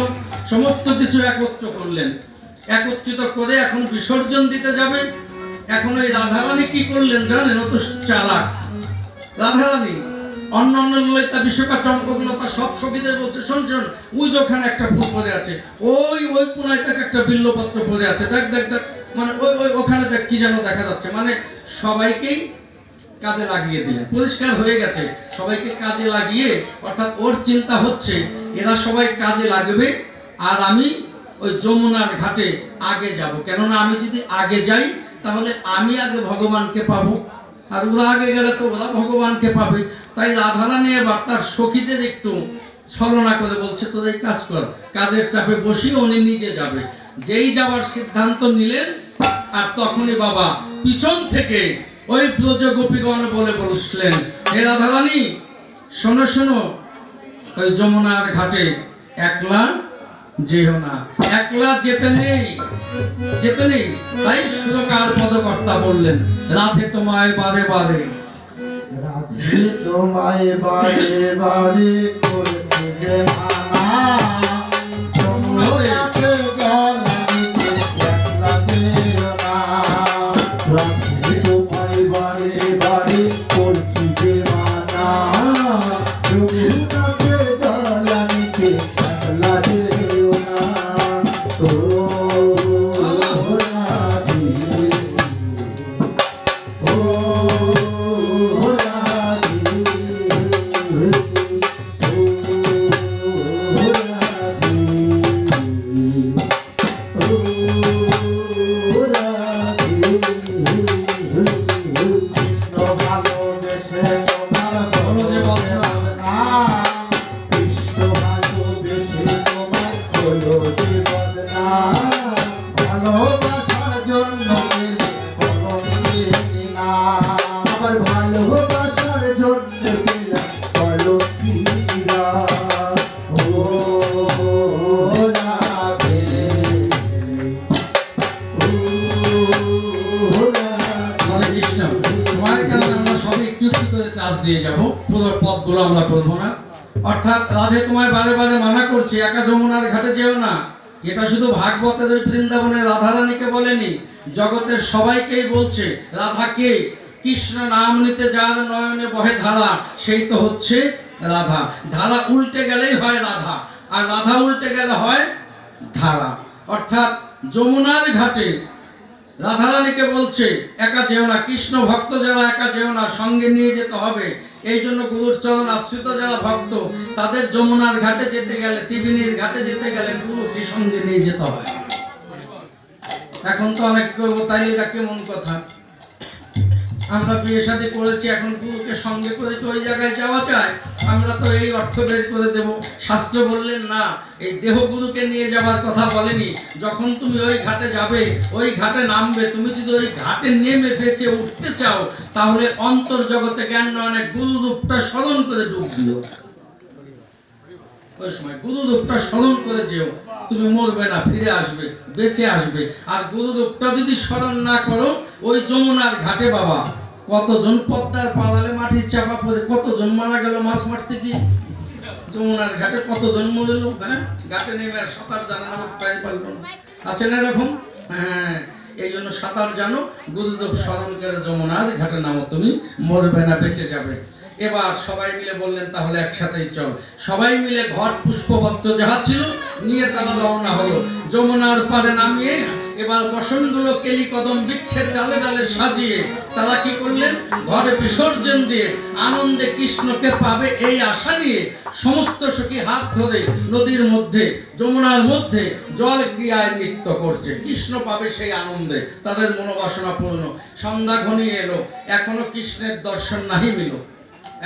সমস্ত কিছু একত্র করলেন, একত্রিত করে এখন বিসর্জন দিতে যাবে। এখন ওই রাধারানী কি করলেন জানেন? অত চালাক রাধারানী অন্য অন্য ললিতা বিশ্বকা চম্পকলতা সব সখীদের বলছে, শোন শোন, ওই ওখানে একটা ফুল পড়ে আছে, ওই কোনায় তাকে একটা বিল্লপত্র পড়ে আছে, দেখ দেখ দেখ, মানে ওই ওখানে দেখ কি যেন দেখা যাচ্ছে। মানে সবাইকেই কাজে লাগিয়ে দিলেন, পরিষ্কার হয়ে গেছে সবাইকে কাজে লাগিয়ে। অর্থাৎ ওর চিন্তা হচ্ছে এরা সবাই কাজে লাগবে আর আমি ওই যমুনার ঘাটে আগে যাব। কেননা আমি যদি আগে যাই তাহলে আমি আগে ভগবানকে পাবো, আর ওরা আগে গেলে তো ওরা ভগবানকে পাবে। তাই রাধারানী এবার তার সখীদের একটু ছলনা করে বলছে, তোর এই কাজ কর, কাজের চাপে বসিয়ে উনি নিজে যাবে। যেই যাওয়ার সিদ্ধান্ত নিলেন আর তখনই বাবা পিছন থেকে ওই ব্রজ গোপীগণ বলে বসলেন, হে রাধারানী শোনো শোনো, ওই যমুনার ঘাটে একলা যেও না, একলা যেতে নেই, যেতে নেই। তাই সুরকার পদকর্তা বললেন, রাধে তোমায় বারে বারে, রাধে তোমায় বারে বারে করছি যে মানা, যমুনাতে গলানিতে একলা যেও না। রাধে তোমায় বারে বারে করছি যে মানা, যমুনাতে গলানিতে একলা যেও না। ও রাধে, ও ভালোবাসার জন্য আবার ভালোবাসার জন্য কলঙ্কিরা। ও রাধে, ও হরে কৃষ্ণ। তোমার কারণে আমরা সবাই একটু একটু করে ক্লাস দিয়ে যাবো, পুরো পথগুলো আমরা করবো না। অর্থাৎ রাধে তোমায় বারে বারে মানা করছে, একা যমুনার ঘাটে যেও না। এটা শুধু ভাগবতের ওই বৃন্দাবনের রাধারানীকে বলেনি, জগতের সবাইকেই বলছে। রাধা কে? কৃষ্ণ নাম নিতে যার নয়নে বহে ধারা, সেই তো হচ্ছে রাধা। ধারা উল্টে গেলেই হয় রাধা, আর রাধা উল্টে গেলে হয় ধারা। অর্থাৎ যমুনার ঘাটে রাধারানীকে বলছে একা যেও না, কৃষ্ণ ভক্ত যারা একা যেও না, সঙ্গে নিয়ে যেতে হবে। এই জন্য গুরুর চরণ আশ্রিত যারা ভক্ত তাদের যমুনার ঘাটে যেতে গেলে, ত্রিবেণীর ঘাটে যেতে গেলে গুরুকে সঙ্গে নিয়ে যেতে হয়। এখন তো অনেক করবো, তাই এটা কেমন কথা? আমরা বিয়ে শাদী করেছি, এখন গুরুকে সঙ্গে করে কি ওই জায়গায় যাওয়া যায়? আমরা তো এই অর্থ বের করে দেব। শাস্ত্র বললেন না, এই দেহগুরুকে নিয়ে যাওয়ার কথা বলেনি। যখন তুমি ওই ঘাটে যাবে, ওই ঘাটে নামবে, তুমি যদি ওই ঘাটে নেমে বেঁচে উঠতে চাও তাহলে অন্তর্জগতে জ্ঞান নয়নে গুরু রূপটা স্মরণ করে ডুব দিও। ওই সময় গুরু রূপটা স্মরণ করে যেও, তুমি মরবে না, ফিরে আসবে, বেঁচে আসবে। আর গুরু রূপটা যদি স্মরণ না করো, ওই যমুনার ঘাটে বাবা কতজন পদ্মার পালালে মাটির চাপা পড়ে, কতজন মারা গেল মাছ মারতে গিয়ে। যমুনার ঘাটে কতজন মরল, হ্যাঁ, ঘাটে নেমে আর সাঁতার জানে না, পায়ে পারল না, আছে না এরকম? হ্যাঁ, এই জন্য সাঁতার জানো, গুরুদেব স্মরণ করে যমুনার ঘাটে নামো, তুমি মরবে না, বেঁচে যাবে। এবার সবাই মিলে বললেন তাহলে একসাথেই চল। সবাই মিলে ঘর পুষ্পপত্র যাহা ছিল নিয়ে তারা রওনা হলো। যমুনার পারে নামিয়ে এবার বসনগুলো কেলি কদম বৃক্ষের ডালে ডালে সাজিয়ে তারা কি করলেন? ঘরে বিসর্জন দিয়ে আনন্দে কৃষ্ণকে পাবে এই আশা নিয়ে সমস্ত সখী হাত ধরে নদীর মধ্যে, যমুনার মধ্যে জল ক্রিয়ায় নৃত্য করছে। কৃষ্ণ পাবে সেই আনন্দে, তাদের মনোবাসনা পূর্ণ। সন্ধ্যা ঘনিয়ে এলো, এখনো কৃষ্ণের দর্শন নাহি মিল,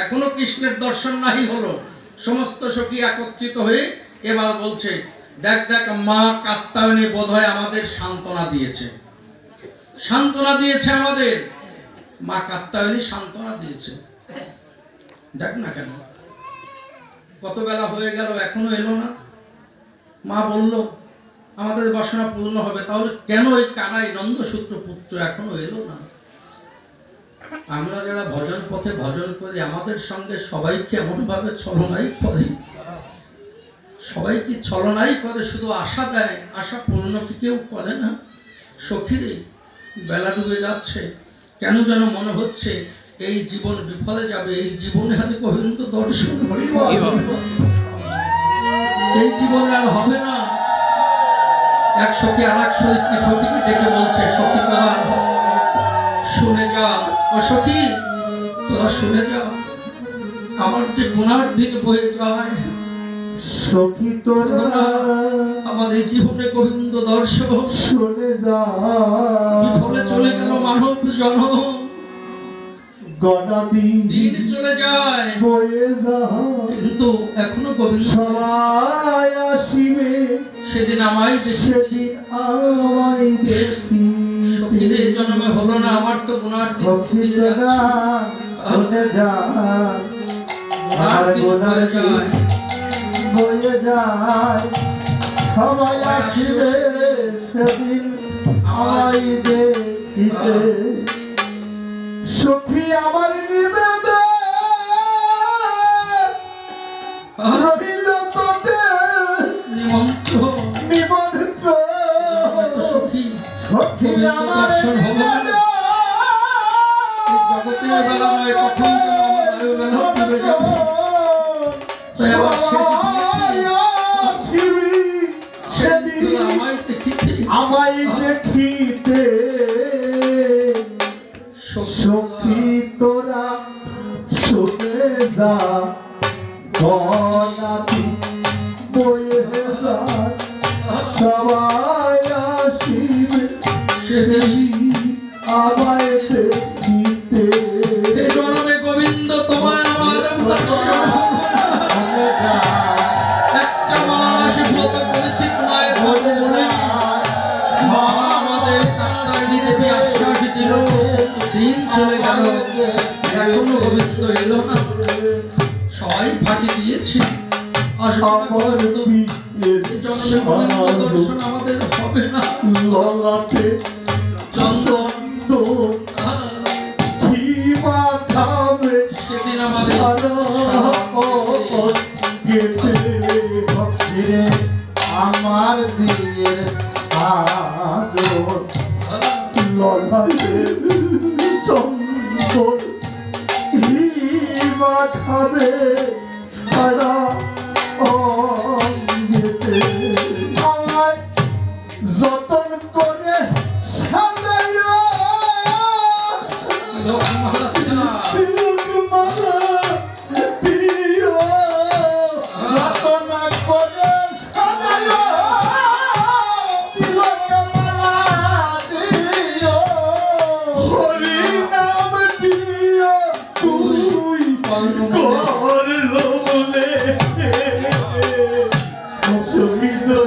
এখনো কৃষ্ণের দর্শন নাহি হলো। সমস্ত সখী একত্রিত হয়ে এবার বলছে, দেখ দেখ, মা কাত্যায়নী বোধহয় আমাদের সান্ত্বনা দিয়েছে, সান্ত্বনা দিয়েছে আমাদের। মা কাত্যায়নী সান্ত্বনা দিয়েছে। দেখ না কেন, কত বেলা হয়ে গেল এখনো এলো না। মা বলল আমাদের বাসনা পূর্ণ হবে, তাহলে কেন এই কানাই নন্দসূত্র পুত্র এখনো এলো না? আমরা যারা ভজন পথে ভজন করি আমাদের সঙ্গে সবাইকে এমন ভাবে ছলনাই করে, সবাই কি ছলনাই করে, শুধু আশা দেয়, আশা পূর্ণ কি কেউ করে না? সখীরে বেলা ডুবে যাচ্ছে, কেন যেন মনে হচ্ছে এই জীবন বিফলে যাবে, এই জীবনে আজ গোবিন্দ দর্শন এই জীবনে আর হবে না। এক সখী আর এক সখীকে ডেকে বলছে, সখী তোরা শুনে যা, ও সখী তোরা শুনে যা, আমার যে গুনার দিন বয়ে যায়, সখী তোরা আমার এই জীবনে গোবিন্দ দর্শন শুনে যা, বিফলে চলে গেল মানব জনম, গণাদি দিন চলে যায় বয়ে যা, কিন্তু এখনো গোবিন্দ সবাই আসিবে সেদিন আমায় দেখি, সেদিন আমায় দেখি। সখীদের এই জন্মে হলো না, আমার তো গুনার দিন সখী ফুরিয়ে তোরা যাচ্ছে, শুনে যা, গুনার দিন বয়ে যায়, বয়ে যায়, সবাই আসিবে সেদিন আমায় দেখিতে। সখী আমার নিবেদন রহিল তোদের নিমন্ত্রণ নিমন্ত্রণ। সখী সখী আমার দর্শন হবে না। নিবেদন এই জগতের বেলা নয়, কখন যেন আমার বেলা ডুবে যাবে, তাই আবার সেদিন আমায় দেখিতে, আমায় দেখিতে। সখী তোরা শুনে যা, গণাদি বয়ে যা, সবাই আসিবে সেদিন আমায় দেখিতে। এই জন্মে গোবিন্দ তোমায় আমার দর্শন হবে না। একটা মাস ব্রত করেছি তোমায় ভোগ বলে, মা আমাদের কাত্তায়নী দেবী আশ্বাস দিল, দিন চলে গেল এখনো গোবিন্দ এলো না, সবাই ফাঁকি দিয়েছি, আসবে না গোবিন্দ। এই জন্মে গোবিন্দ দর্শন আমাদের হবে না। ললাটে চন্দন ঘি মাখাবে সেদিন আমাদের গেতে ভক্তিরে আমার দিয়ের আদর। ললাটে চন্দন ঘি মাখাবে সারা অঙ্গেতে। আমায় যতন করে সাজাইয়া তিলকমালা দিও, যতন করে সাজাইয়া তিলকমালা দিও। হরি নাম দিও তুই করলো বলে সুবিধা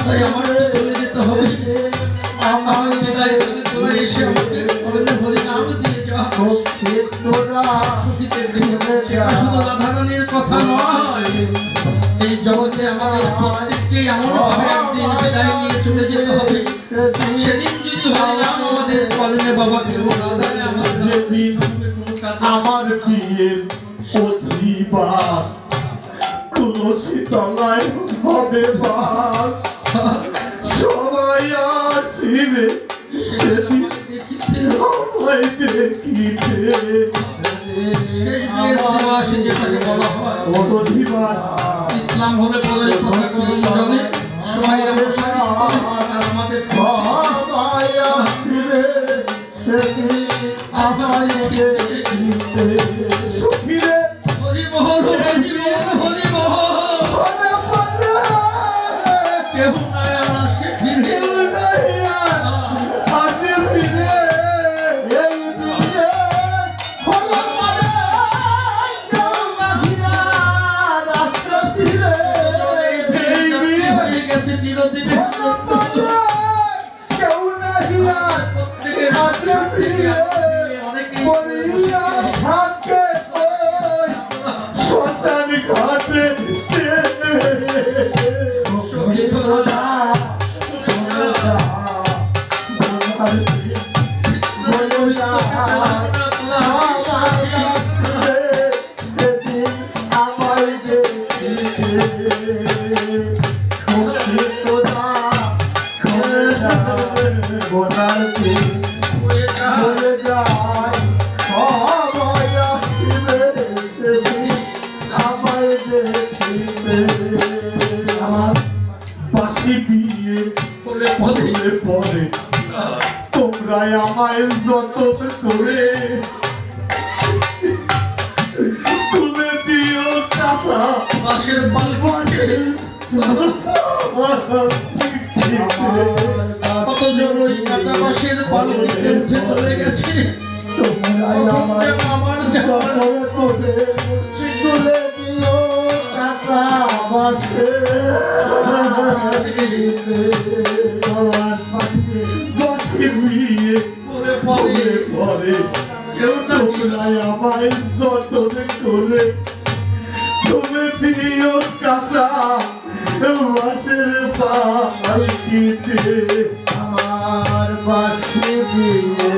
তাই আমার চলে যেতে হবে, আমার বিদায় বলে তোরা এসে আমাকে হরি নাম দিয়ে যা। সখীদের এটা শুধু রাধারানীর কথা নয়, এই জগতে আমাদের প্রত্যেককেই এমন ভাবে একদিন বিদায় নিয়ে চলে যেতে হবে, সেদিন যদি হরি নাম আমাদের কর্ণে বাবা কেউ না দেয়, আমাদের কোনো কাজ আমার বিয়ের অধিবাস তুলসী তলায় হবে বাস। সবাই আসিবে সেদিন দেখিতে আমায় দেখিতে। দিবসে যেটাকে বলা হয় অধিবাস ইসলাম হলে বলে কথা কলম জলে সবাই আমরা শাড়ি পরে, আর আমাদের সবাই আসিবে সেদিন আমায় দেখিতে। সখীরে হরি বহল হরি বহল হরি বহল, বলে বলে কেউ নাই আর আসে ফিরে, আসে ফিরে এই দিকে হলো মনে কেউ নাহিয়া আসে ফিরে। এই বিয়ে হয়ে গেছে চিরদিনের জন্য। যুগের অনেকেই শ্মশান ঘাটে তোমরা আমায় যতন করে তুলে দিও কাঁথা বাঁশের পালকি কতজন ওই কাঁচা বাঁশের পালকিতে উঠে চলে গেছে। তোমরা আমার যাওয়ার করে তুলে দিও কাঁথা বলে পরে পরে কেউ না তোমরা আমায় যতন করে তুলে দিও কাঁথা বাঁশের পালকিতে আমার বাঁশি দিয়ে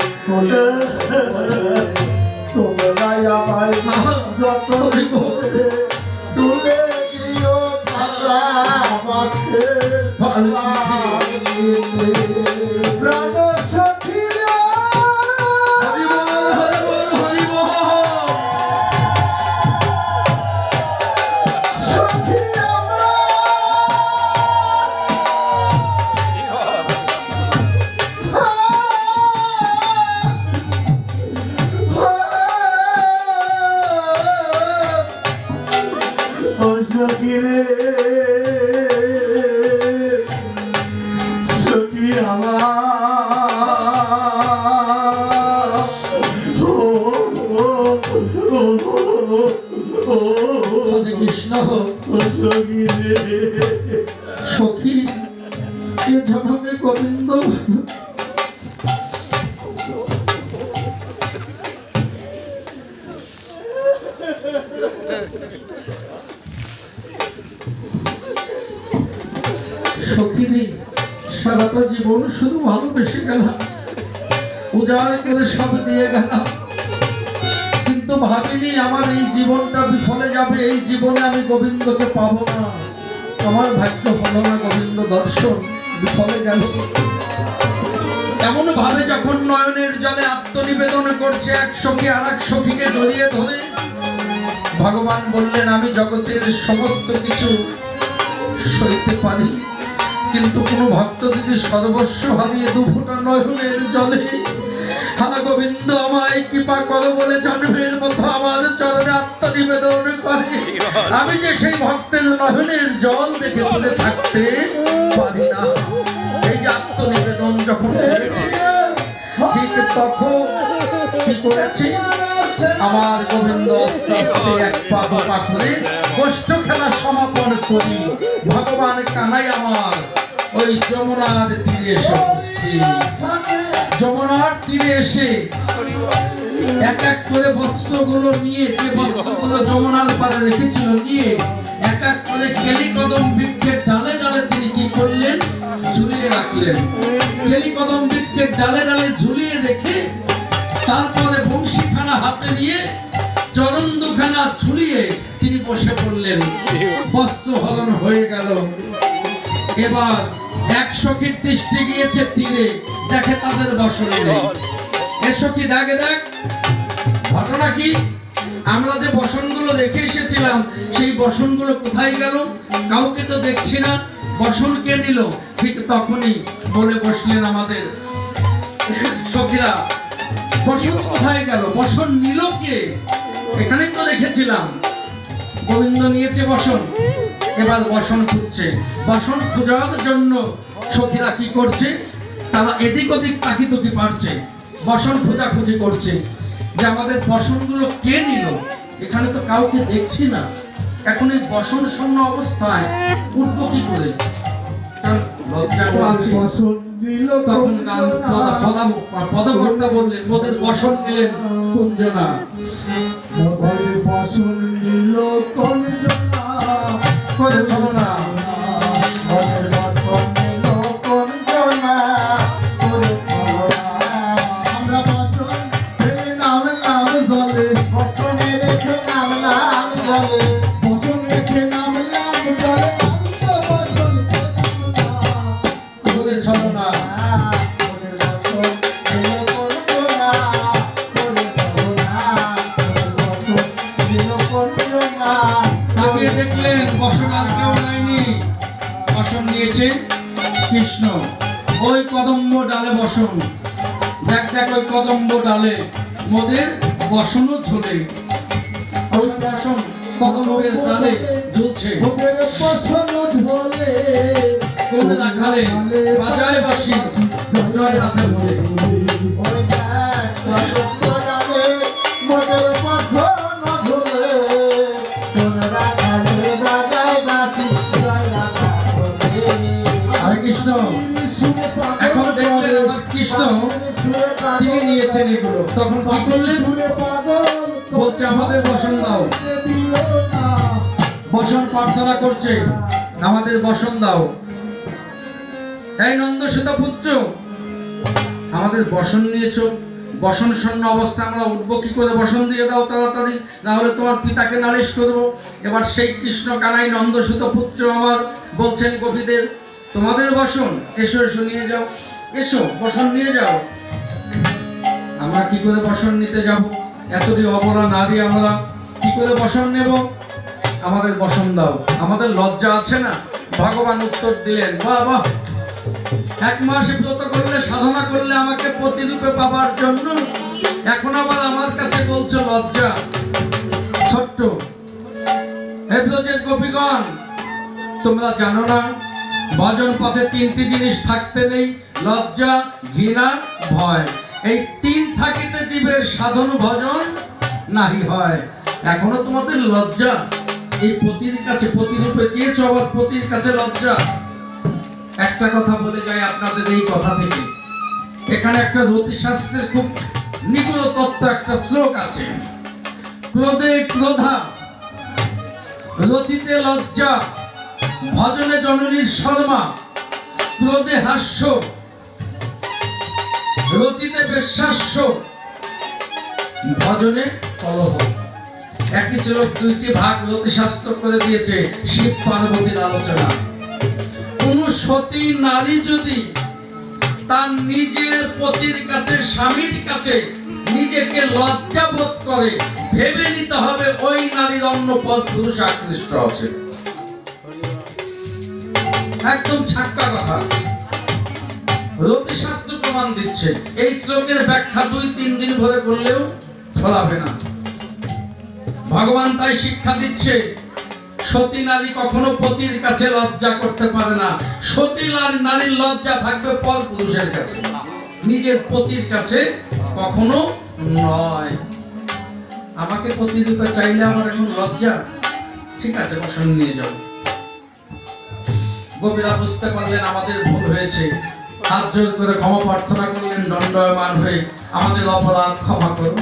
তোমরা আমায় যতন করে তুলে দিও কাঁথা বাঁশের পালকিতে প্রাণ সখীরা হরি বল হরি বল হরি বল। সখী সখীরে সখী হরে কৃষ্ণ সখীরে সখী এ ধরনের গোবিন্দ সখীরে সারাটা জীবন শুধু ভালোবেসে গেলাম, উজাড় করে সব দিয়ে গেলাম, কিন্তু ভাবিনি আমার এই জীবনটা বিফলে যাবে, এই জীবনে আমি গোবিন্দকে পাবো না। আমার ভাগ্য হলো না গোবিন্দ দর্শন, বিফলে গেল। এমন ভাবে যখন নয়নের জলে আত্মনিবেদন করছে এক সখী আর এক সখীকে জড়িয়ে ধরে, ভগবান বললেন আমি জগতের সমস্ত কিছু সইতে পারি, কিন্তু কোনো ভক্ত যদি সর্বস্ব হারিয়ে দুফোঁটা নয়নের জলে হা গোবিন্দ আমায় কৃপা করো বলে জন্মের মতো আমার চরণে আত্মনিবেদন করে, আমি যে সেই ভক্তের নয়নের জল দেখে তুলে থাকতে পারি না। এই যে আত্মনিবেদন যখন করেছি, ঠিক তখন কি করেছি, আমার গোবিন্দ আস্তে আস্তে এক পা দু পা করে কষ্ট খেলা সমাপন করি। ভগবান কানাই আমার ওই যমুনার তীরে এসে উপস্থিত। যমুনার তীরে এসে এক এক করে বস্ত্রগুলো নিয়ে, যে বস্ত্রগুলো যমুনার পাড়ে রেখেছিল নিয়ে এক এক করে কেলি কদম বৃক্ষের ডালে ডালে তিনি কি করলেন, ঝুলিয়ে রাখলেন। কেলি কদম বৃক্ষের ডালে ডালে ঝুলিয়ে রেখে তারপরে বংশীখানা হাতে নিয়ে চরণ দুখানা ঝুলিয়ে তিনি বসে পড়লেন। বস্ত্র হলন হয়ে গেল। এবার এক সখীর দৃষ্টি গিয়েছে তীরে, দেখে তাদের বসন নেই। এ সখী দেখে দেখ ঘটনা কি, আমরা যে বসনগুলো দেখে এসেছিলাম সেই বসনগুলো কোথায় গেল, কাউকে তো দেখছি না, বসন কে নিল? ঠিক তখনই বলে বসলেন আমাদের সখীরা, বসন কোথায় গেল, বসন নিল কে? এখানেই তো দেখেছিলাম গোবিন্দ নিয়েছে বসন। এবার বসন খুঁজছে, বসন খোঁজার জন্য সখীরা কি করছে, তারা এদিক ওদিক তাকিতুকি পারছে, বসন খোঁজাখুঁজি করছে যে আমাদের বসনগুলো কে নিল, এখানে তো কাউকে দেখছি না। এখন এই বসন শূন্য অবস্থায় উঠবো কি করে, কারণ লজ্জা আছে। বসন তখন পদকর্তা বললেন, মোদের বসন নিলেন কুঞ্জনা। মোদের বসন নিল কুঞ্জনা করে ছলনা। মোদের বসন নিল কুঞ্জনা করে ছলনা। আমরা বসন ফেলে নামলাম জলে, বসনে রেখে নামলাম জলে, বসন রেখে নামলাম জলে, আমি তো বসন পেলাম না। করে ছলনা। মোদের বসন নিল কুঞ্জনা করে ছলনা, মোদের বসন নিল কুঞ্জনা। তাকিয়ে দেখলেন বসন আর কেউ নেয়নি, বসন নিয়েছে কৃষ্ণ। ওই কদম্ব ডালে বসন, দেখ দেখ ওই কদম্ব ডালে মোদের বসনও ঝোলে। ওই বসন কদম্বের ডালে ঝুলছে। মোদের বসন ঝোলে, কোন রাখালে বাজায় বাঁশি, জয় রাধে বলে। ওই দেখ কদম্ব ডালে মোদের বসন ঝোলে, কোন রাখালে বাজায় বাঁশি, জয় রাধা বলে। হরে কৃষ্ণ। এখন দেখলেন আমার কৃষ্ণ তিনি নিয়েছেন এগুলো, তখন কি করলেন? বলছে আমাদের বসন দাও। বসন প্রার্থনা করছে, আমাদের বসন দাও। এই নন্দসুতা পুত্র, আমাদের বসন নিয়েছো, বসন শূন্য অবস্থায় আমরা উঠবো কি করে? বসন দিয়ে দাও তাড়াতাড়ি, না হলে তোমার পিতাকে নালিশ করবো। এবার সেই কৃষ্ণ কানাই নন্দসুত পুত্র আমার বলছেন গোপীদের, তোমাদের বসন, এসো এসো নিয়ে যাও, এসো বসন নিয়ে যাও। আমরা কি করে বসন নিতে যাব? এতটি অবলা নারী আমরা কি করে বসন নেব? আমাদের বসন দাও। আমাদের লজ্জা আছে না? ভগবান উত্তর দিলেন, বাহ বাহ, 1 মাস ব্রত করলে, সাধনা করলে আমাকে প্রতিরূপে পাবার জন্য, এখন আবার আমার কাছে বলছো লজ্জা। ছোট্ট হে ব্রজের গোপীগণ, তোমরা জানো না ভজন পথে 3টি জিনিস থাকতে নেই? লজ্জা, ঘৃণা, ভয়। এই 3 থাকিতে জীবের সাধন ভজন নাহি হয়। এখনো তোমাদের লজ্জা, এই পতির কাছে প্রতিরূপে চেয়েছো, আবার পতির কাছে লজ্জা। একটা কথা বলে যাই আপনাদের এই কথা থেকে, এখানে একটা রতিশাস্ত্রের খুব নিগুড় তত্ত্ব একটা শ্লোক আছে। ক্রোধে ক্রোধা, রতিতে লজ্জা, ভজনে জননীর শর্মা, ক্রোধে হাস্য, রতিতে বেশ্যাস্য, ভজনে কলহ। একই শ্লোক 2টি ভাগ রতিশাস্ত্র করে দিয়েছে শিব পার্বতীর আলোচনা। কোন সতী নারী যদি তার নিজের পতির কাছে, স্বামীর কাছে নিজেকে লজ্জা বোধ করে, ভেবে নিতে হবে ওই নারীর অন্য পর পুরুষ আকৃষ্ট আছে। একদম ছাক্কা কথা, রতিশাস্ত্র প্রমাণ দিচ্ছে। এই শ্লোকের ব্যাখ্যা 2-3 দিন ধরে করলেও ফলাবে না। ভগবান তাই শিক্ষা দিচ্ছে, সতী নারী কখনো পতির কাছে লজ্জা করতে পারে না। সতী নারীর লজ্জা থাকবে পর পুরুষের কাছে, নিজের পতির কাছে কখনো নয়। আমাকে প্রতিরূপে চাইলে আমার এখন লজ্জা, ঠিক আছে বসন নিয়ে যাও। গোপীরা বুঝতে পারলেন আমাদের ভুল হয়েছে, হাত জোর করে ক্ষমা প্রার্থনা করলেন দণ্ডায়মান হয়ে, আমাদের অপরাধ ক্ষমা করো।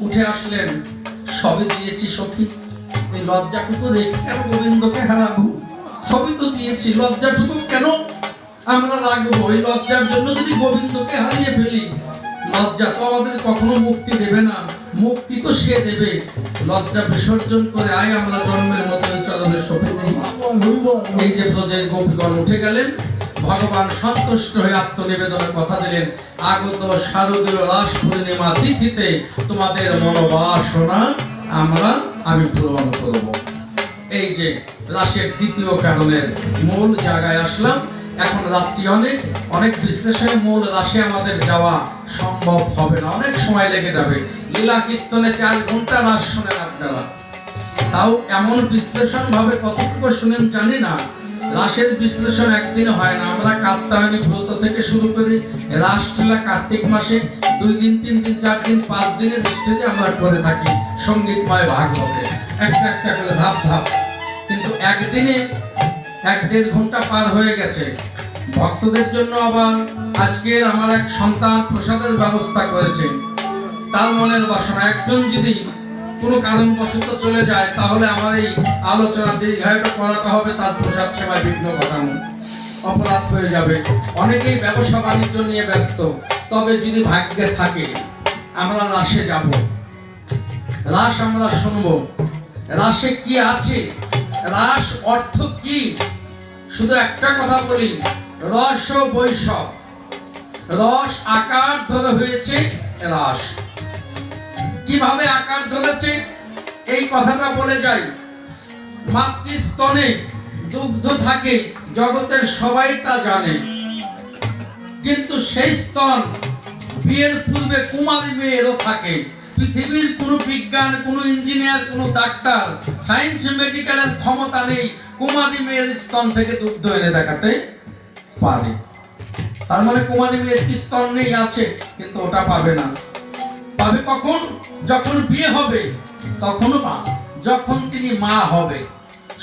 উঠে আসলেন, সবই দিয়েছি সখী, এই লজ্জাটুকু রেখে কেন গোবিন্দকে হারাবো? সবই তো দিয়েছি, লজ্জাটুকু কেন আমরা রাখবো? এই লজ্জার জন্য যদি গোবিন্দকে হারিয়ে ফেলি, লজ্জা তো আমাদের কখনো মুক্তি দেবে না, মুক্তি তো সে দেবে। লজ্জা বিসর্জন করে আয় আমরা জন্মের মতো এই চরণে সঁপে দিই। এই যে ব্রজের গোপীগণ উঠে গেলেন, ভগবান সন্তুষ্ট হয়ে আত্মনিবেদনের কথা দিলেন, আগত শারদীয় রাস পূর্ণিমা তিথিতে তোমাদের মনোবাসনা আমি পূরণ করব। এই যে রাসের 2য় কারণের মূল জায়গায় আসলাম। এখন রাত্রি অনেক বিশ্লেষণে মূল রাশে আমাদের যাওয়া সম্ভব হবে না, অনেক সময় লেগে যাবে। লীলা কীর্তনে 4 ঘন্টা রাস শোনেন আপনারা, তাও এমন বিশ্লেষণ ভাবে কতটুকু শুনেন জানি না। রাসের বিশ্লেষণ একদিনে হয় না। আমরা কাত্যায়নী ব্রত থেকে শুরু করে রাসলীলা কার্তিক মাসে 2 দিন 3 দিন 4 দিন 5 দিনের স্টেজে আমরা করে থাকি সঙ্গীতময় ভাগবতে, একটা একটা করে ধাপ ধাপ। কিন্তু একদিনে 1-1.5 ঘন্টা পার হয়ে গেছে। ভক্তদের জন্য আবার আজকে আমার এক সন্তান প্রসাদের ব্যবস্থা করেছে। তার মনের বাসনা, একজন যদি কোনো কারণবশত চলে যায় তাহলে আমার এই আলোচনা দীর্ঘায়িত করাতে হবে, তার প্রসাদ সেবায় বিঘ্ন ঘটানো অপরাধ হয়ে যাবে। অনেকেই ব্যবসা বাণিজ্য নিয়ে ব্যস্ত, তবে যদি ভাগ্যে থাকে আমরা রাসে যাব, রাস আমরা শুনবো। রাসে কি আছে, রাস অর্থ কি? শুধু একটা কথা বলি, রস ও বৈষব। রস আকার ধরে হয়েছে রাস। কিভাবে আকার ধরেছে এই কথাটা বলে যাই। মাতৃস্তনে দুগ্ধ থাকে, জগতের সবাই তা জানে, কিন্তু সেই স্তন বিয়ের পূর্বে কুমারী মেয়েরও থাকে। পৃথিবীর কোনো বিজ্ঞান, কোনো ইঞ্জিনিয়ার, কোনো ডাক্তার, সায়েন্স মেডিকেলের ক্ষমতা নেই কুমারী মেয়ের স্তন থেকে দুগ্ধ এনে দেখাতে পারে। তার মানে কুমারী মেয়ের কি স্তন নেই? আছে, কিন্তু ওটা পাবে না। পাবে কখন? যখন বিয়ে হবে তখনও পাবে। যখন তিনি মা হবে,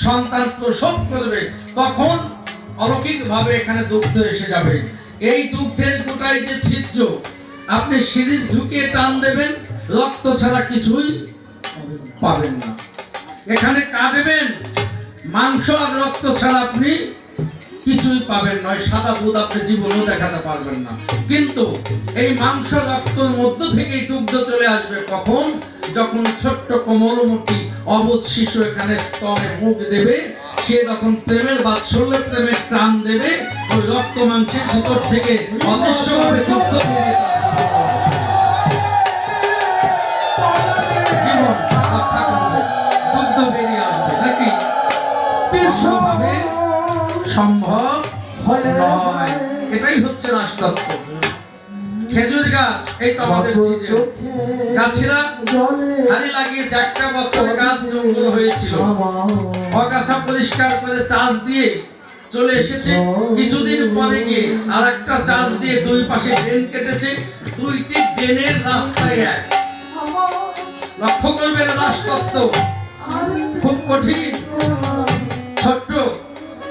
সন্তান প্রসব করবে, তখন অলৌকিকভাবে এখানে দুগ্ধ এসে যাবে। এই দুগ্ধের গোটাই যে ছিদ্র, আপনি সিরিজ ঢুকিয়ে টান দেবেন, রক্ত ছাড়া কিছুই পাবেন না। এখানে কাটবেন, মাংস আর রক্ত ছাড়া আপনি কিছুই পাবেন নয়। সাদা দুধ আপনি জীবনেও দেখাতে পারবেন না। কিন্তু এই মাংস রক্তের মধ্য থেকেই দুগ্ধ চলে আসবে কখন? যখন ছোট্ট কোমলমতি অবুঝ শিশু এখানে স্তনে মুখ দেবে, সে তখন প্রেমের বাৎসল্য, প্রেমের টান দেবে, ওই রক্ত মাংসের ভিতর থেকে অদৃশ্যভাবে দুগ্ধ বেরিয়ে জীবন রক্ষা করবে, দুগ্ধ বেরিয়ে আসবে। নাকি বিশ্বভাবে সম্ভব নয়। এটাই হচ্ছে রাষ্ট্রত্ব। খেজুর গাছ, এই তো আমাদের সিজন, গাছেরা হালি লাগিয়েছে, একটা বছর গাছ জঙ্গল হয়েছিল, অগাছা পরিষ্কার করে চাষ দিয়ে চলে এসেছে। কিছুদিন পরে গিয়ে আর একটা চাষ দিয়ে দুই পাশে ড্রেন কেটেছে, দুইটি ড্রেনের রাস্তায় এক। লক্ষ্য করবেন, রাষ্ট্রত্ব খুব কঠিন। ছোট্ট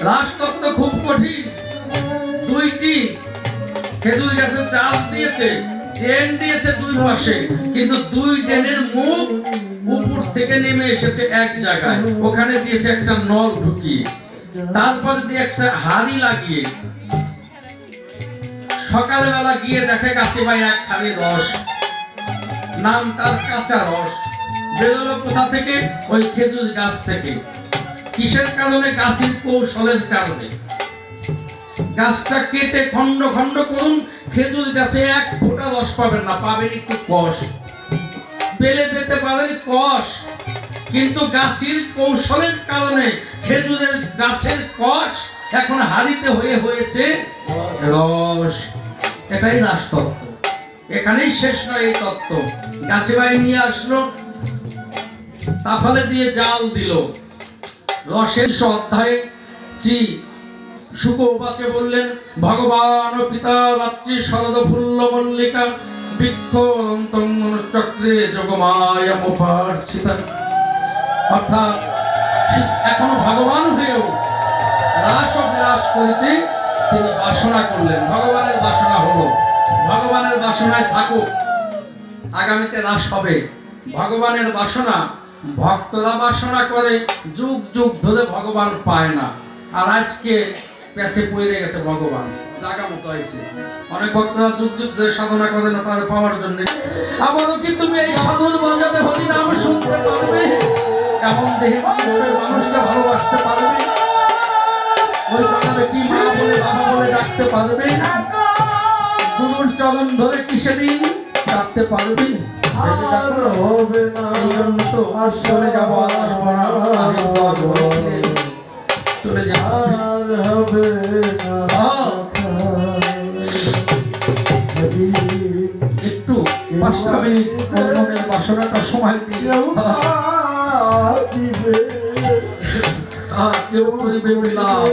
রাষ্ট্রত্ব খুব কঠিন। দুইটি খেজুর গাছের চাষ দিয়েছে, ড্রেন দিয়েছে দুই পাশে, কিন্তু দুই ড্রেনের মুখ উপর থেকে নেমে এসেছে এক জায়গায়, ওখানে দিয়েছে একটা নল ঢুকিয়ে, তারপরে দিয়ে একটা হাড়ি লাগিয়ে। সকালবেলা গিয়ে দেখে গাছে ভাই এক খালি রস, নাম তার কাঁচা রস। বেরোলো কোথা থেকে? ওই খেজুর গাছ থেকে। কিসের কারণে? গাছের কৌশলের কারণে। গাছটা কেটে খন্ড খন্ড করুন, খেজুর গাছে এক ফোঁটা রস পাবেন না, পাবেন একটু কষ। পেলে পেতে পারেন কষ, কিন্তু গাছের কৌশলের কারণে খেজুরের গাছের কষ এখন হাড়িতে হয়েছে রস। এটাই রাষ্ট্রত্ব। এখানেই শেষ নয় এই তত্ত্ব। গাছে ভাই নিয়ে আসলো, তাফালে দিয়ে জাল দিল। রসের অধ্যায়ে শুকোবাচে বললেন, ভগবান ও পিতা রাত্রি শরদ ফুল্ল মল্লিকা বৃক্ষ চক্রে যোগমায়া মুফার্ছিতা। অর্থাৎ এখনো ভগবান হয়েও রাস ও বিলাস করিতে তিনি বাসনা করলেন। ভগবানের বাসনা হলো, ভগবানের বাসনায় থাকুক, আগামীতে রাস হবে। ভগবানের বাসনা, ভক্তরা বাসনা করে, যুগ যুগ ধরে ভগবান পায় না। আর আজকে পেছে পড়ে গেছে ভগবান, জায়গা মতো হয়েছে। অনেক ভক্তরা যুগ যুগ ধরে সাধনা করে না তার পাওয়ার জন্য। আবারও কি তুমি এই সাধুর বাজারে হরি নাম শুনতে পারবে? এমন দেহে মানুষকে ভালোবাসতে পারবে? ওই বাবাকে কি মা বলে বাবা বলে ডাকতে পারবে? গুরুর চরণ ধরে কি সেদিন ডাকতে পারবে? এই জন্য তো চলে যাবো, চলে যাবো। একটু 5 মিনিট মনের বাসনাটা সময় দিয়ে কেউ করিবে বিলাপ।